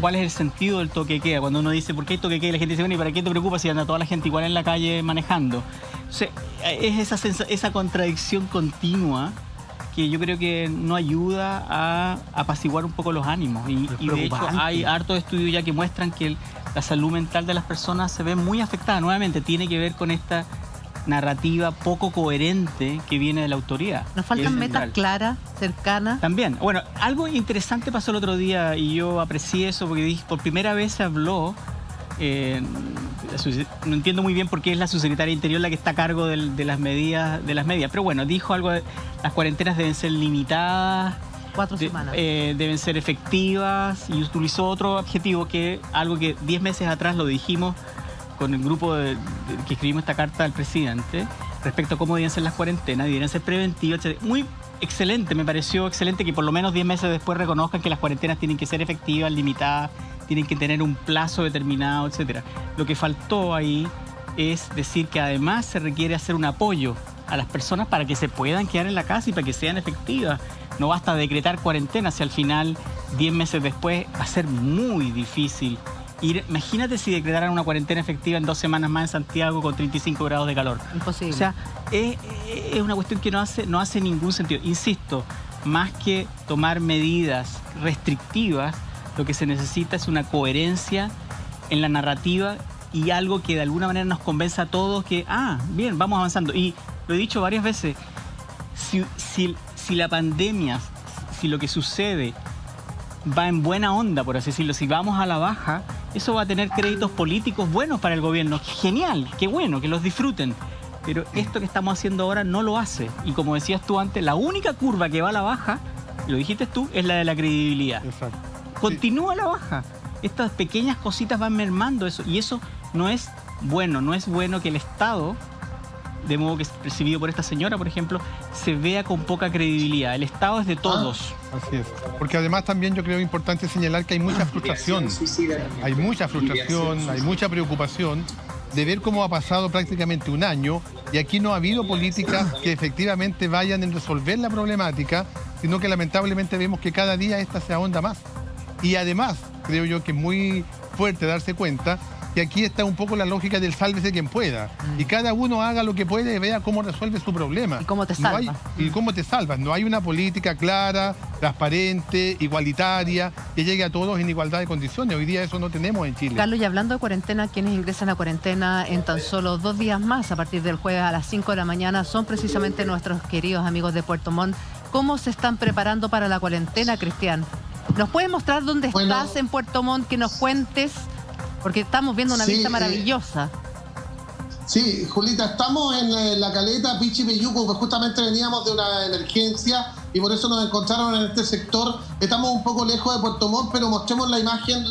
¿Cuál es el sentido del toque de queda? Cuando uno dice, ¿por qué hay toque de queda? Y la gente dice, bueno, ¿y para qué te preocupas si anda toda la gente igual en la calle manejando? Entonces, es esa contradicción continua que yo creo que no ayuda a apaciguar un poco los ánimos. Y de hecho hay hartos estudios ya que muestran que la salud mental de las personas se ve muy afectada. Nuevamente, tiene que ver con esta narrativa poco coherente que viene de la autoridad. Nos faltan metas claras, cercanas. También. Bueno, algo interesante pasó el otro día y yo aprecié eso porque por primera vez se habló, no entiendo muy bien por qué es la subsecretaria de Interior la que está a cargo de las medidas, pero bueno, dijo algo de las cuarentenas deben ser limitadas, 4 semanas. Deben ser efectivas, y utilizó otro adjetivo que algo que 10 meses atrás lo dijimos con el grupo que escribimos esta carta al presidente respecto a cómo deben ser las cuarentenas, deben ser preventivas, etc. Muy excelente, me pareció excelente que por lo menos 10 meses después reconozcan que las cuarentenas tienen que ser efectivas, limitadas, tienen que tener un plazo determinado, etc. Lo que faltó ahí es decir que además se requiere hacer un apoyo a las personas para que se puedan quedar en la casa y para que sean efectivas. No basta decretar cuarentena si al final, 10 meses después, va a ser muy difícil. Imagínate si decretaran una cuarentena efectiva en 2 semanas más en Santiago con 35 grados de calor. Imposible. O sea, es una cuestión que no hace ningún sentido. Insisto, más que tomar medidas restrictivas, lo que se necesita es una coherencia en la narrativa y algo que de alguna manera nos convenza a todos que, bien, vamos avanzando. Y lo he dicho varias veces, si la pandemia, si lo que sucede va en buena onda, por así decirlo, si vamos a la baja, eso va a tener créditos políticos buenos para el gobierno. Genial, qué bueno, que los disfruten. Pero esto que estamos haciendo ahora no lo hace. Y como decías tú antes, la única curva que va a la baja, lo dijiste tú, es la de la credibilidad. Exacto. Continúa la baja. Estas pequeñas cositas van mermando eso. Y eso no es bueno. No es bueno que el Estado, de modo que es percibido por esta señora, por ejemplo, se vea con poca credibilidad. El Estado es de todos. Así es. Porque además también yo creo importante señalar que hay mucha frustración. Hay mucha frustración, hay mucha preocupación de ver cómo ha pasado prácticamente un año y aquí no ha habido políticas que efectivamente vayan en resolver la problemática, sino que lamentablemente vemos que cada día esta se ahonda más. Y además, creo yo que es muy fuerte darse cuenta que aquí está un poco la lógica del sálvese quien pueda. Y cada uno haga lo que puede y vea cómo resuelve su problema. Y cómo te salvas. Y cómo te salvas. No hay una política clara, transparente, igualitaria, que llegue a todos en igualdad de condiciones. Hoy día eso no tenemos en Chile. Carlos, y hablando de cuarentena, quienes ingresan a cuarentena en tan solo 2 días más, a partir del jueves a las 5 de la mañana, son precisamente nuestros queridos amigos de Puerto Montt. ¿Cómo se están preparando para la cuarentena, Cristian? ¿Nos puedes mostrar dónde estás en Puerto Montt? Que nos cuentes, porque estamos viendo una vista maravillosa. Sí, Julita, estamos en la caleta Pichi Peyuco, pues justamente veníamos de una emergencia y por eso nos encontraron en este sector. Estamos un poco lejos de Puerto Montt, pero mostremos la imagen,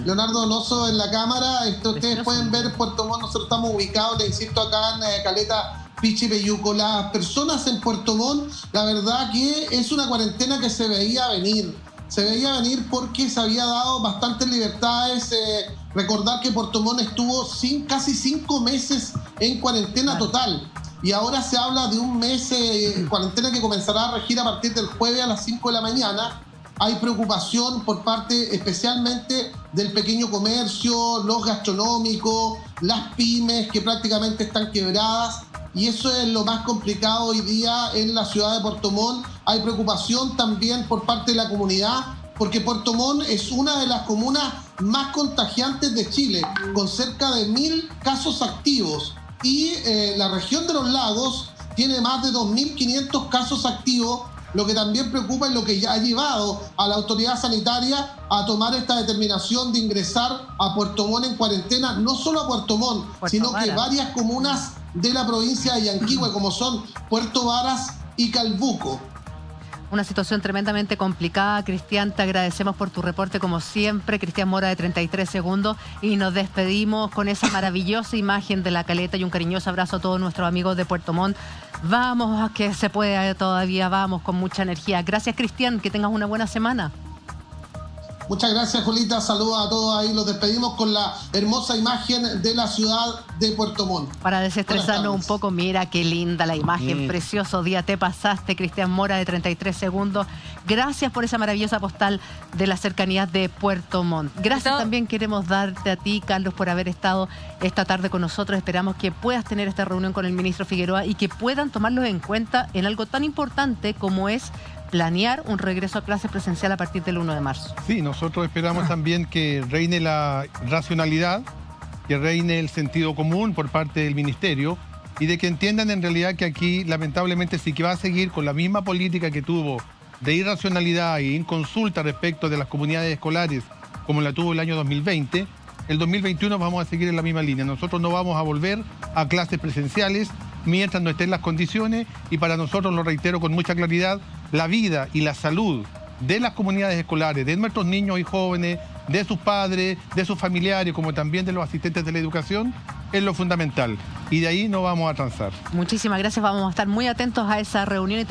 Leonardo Donoso en la cámara. Ustedes pueden ver Puerto Montt, nosotros estamos ubicados, les insisto, acá en caleta Pichi Peyuco. Las personas en Puerto Montt, la verdad que es una cuarentena que se veía venir. Se veía venir porque se había dado bastantes libertades. Recordar que Puerto Montt estuvo casi 5 meses en cuarentena total. Y ahora se habla de un mes cuarentena que comenzará a regir a partir del jueves a las 5 de la mañana. Hay preocupación por parte especialmente del pequeño comercio, los gastronómicos, las pymes que prácticamente están quebradas. Y eso es lo más complicado hoy día en la ciudad de Puerto Montt. Hay preocupación también por parte de la comunidad, porque Puerto Montt es una de las comunas más contagiantes de Chile, con cerca de 1000 casos activos. Y la región de los lagos tiene más de 2500 casos activos, lo que también preocupa y lo que ya ha llevado a la autoridad sanitaria a tomar esta determinación de ingresar a Puerto Montt en cuarentena, no solo a Puerto Montt, sino que varias comunas de la provincia de Yanquihue, como son Puerto Varas y Calbuco. Una situación tremendamente complicada. Cristian, te agradecemos por tu reporte como siempre. Cristian Mora de 33 segundos y nos despedimos con esa maravillosa imagen de la caleta y un cariñoso abrazo a todos nuestros amigos de Puerto Montt. Vamos a que se pueda todavía, vamos con mucha energía. Gracias, Cristian, que tengas una buena semana. Muchas gracias, Julita. Saludos a todos ahí. Los despedimos con la hermosa imagen de la ciudad de Puerto Montt. Para desestresarnos un poco, mira qué linda la imagen. Precioso día te pasaste, Cristian Mora de 33 segundos. Gracias por esa maravillosa postal de las cercanías de Puerto Montt. Gracias también queremos darte a ti, Carlos, por haber estado esta tarde con nosotros. Esperamos que puedas tener esta reunión con el ministro Figueroa y que puedan tomarlo en cuenta en algo tan importante como es planear un regreso a clases presencial a partir del 1 de marzo. Sí, nosotros esperamos también que reine la racionalidad, que reine el sentido común por parte del ministerio y de que entiendan en realidad que aquí lamentablemente sí que va a seguir con la misma política que tuvo de irracionalidad y inconsulta respecto de las comunidades escolares como la tuvo el año 2020. El 2021 vamos a seguir en la misma línea. Nosotros no vamos a volver a clases presenciales mientras no estén las condiciones y para nosotros, lo reitero con mucha claridad, la vida y la salud de las comunidades escolares, de nuestros niños y jóvenes, de sus padres, de sus familiares, como también de los asistentes de la educación, es lo fundamental. Y de ahí no vamos a transar. Muchísimas gracias, vamos a estar muy atentos a esa reunión.